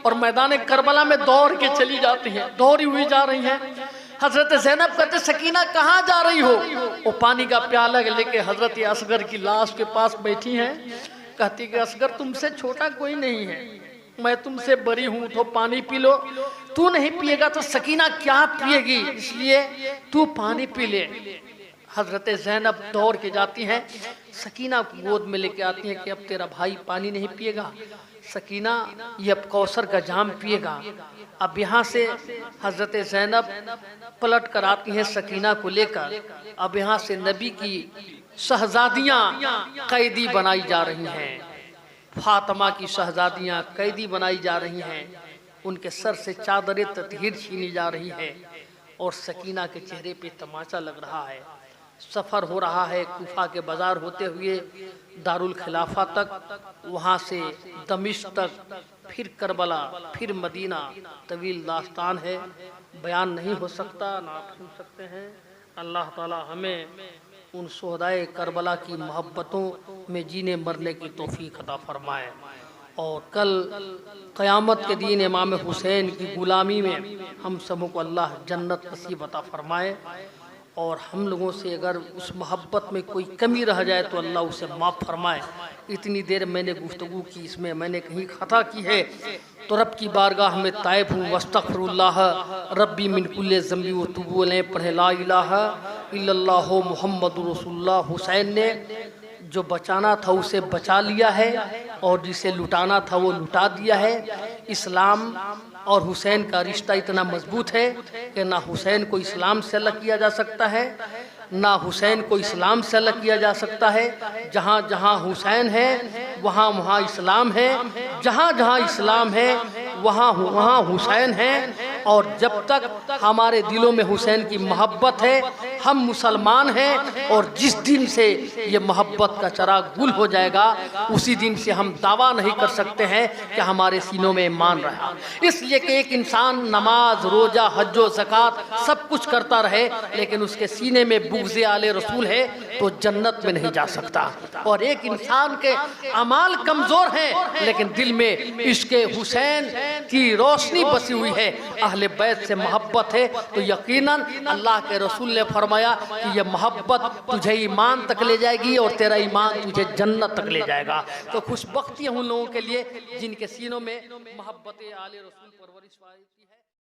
और मैदान करबला में दौड़ के चली जाती हैं, दौड़ी हुई जा रही हैं। हजरत ज़ैनब कहते सकीना कहाँ जा रही हो। वो पानी का प्याला लेके हजरत असगर की लाश के पास बैठी हैं। कहती कि असगर तुमसे छोटा कोई नहीं है, मैं तुमसे बड़ी हूँ, तो पानी पी लो। तू नहीं पिएगा तो सकीना क्या पिएगी, इसलिए तू पानी पी ले। हजरत ज़ैनब दौड़ के जाती हैं, सकीना को गोद में लेके आती है कि अब तेरा भाई पानी नहीं पिएगा, सकीना ये अब कौसर का जाम पिएगा। अब यहाँ से हजरत ज़ैनब पलट कर आती हैं सकीना को लेकर। अब यहाँ से नबी की शहजादियाँ कैदी बनाई जा रही हैं, फातिमा की शहजादियाँ कैदी बनाई जा रही हैं, उनके सर से चादर ततहीर छीनी जा रही है और सकीना के चेहरे पे तमाचा लग रहा है। सफ़र हो रहा है कूफा के बाज़ार होते हुए दारुल खिलाफा तक, वहाँ से दमिश्क तक, फिर करबला, फिर मदीना। तवील दास्तान है, बयान नहीं हो सकता, ना आप सुन सकते हैं। अल्लाह ताला हमें उन शोहदाए करबला की मोहब्बतों में जीने मरने की तौफीक अता फरमाए और कल क़यामत के दिन इमाम हुसैन की ग़ुलामी में हम सबों को अल्लाह जन्नत नसीब अता फरमाए। और हम लोगों से अगर उस मोहब्बत में कोई कमी रह जाए तो अल्लाह उसे माफ़ फरमाए। इतनी देर मैंने गुफ्तगू की, इसमें मैंने कहीं खता की है तो रब की बारगाह में ताइब हूँ। वस्तग़फिरुल्लाह रब्बी मिन कुल्लि ज़ंबी व तुबू इलैहि पढ़े ला इलाहा इल्लल्लाह मुहम्मदुर रसूलुल्लाह। हुसैन ने जो बचाना था उसे बचा लिया है और जिसे लुटाना था वो लुटा दिया है। इस्लाम और हुसैन का रिश्ता इतना मजबूत है कि ना हुसैन को इस्लाम से अलग किया जा सकता है, ना हुसैन को इस्लाम से अलग किया जा सकता है। जहाँ जहाँ हुसैन है वहाँ वहाँ इस्लाम है, जहाँ जहाँ इस्लाम है वहाँ वहाँ हुसैन है। और जब तक हमारे दिलों में हुसैन की मोहब्बत है हम मुसलमान हैं, और जिस दिन से ये मोहब्बत का चिराग गुल हो जाएगा उसी दिन से हम दावा नहीं कर सकते हैं कि हमारे सीनों में ईमान रहा। इसलिए कि एक इंसान नमाज, रोजा, हज्जो, ज़कात सब कुछ करता रहे लेकिन उसके सीने में बुग़्ज़ आले रसूल है तो जन्नत में नहीं जा सकता। और एक इंसान के अमाल कमज़ोर हैं लेकिन दिल में इश्क़े हुसैन की रोशनी बसी हुई है, अहले बैत से मोहब्बत है, तो यकीनन अल्लाह के रसूल ने फरमाया कि ये मोहब्बत तुझे ईमान तक ले जाएगी और तेरा ईमान तुझे जन्नत तक ले जाएगा। तो खुशबख्ती है उन लोगों के लिए जिनके सीनों में मोहब्बत आले रसूल परवरिश पाई है।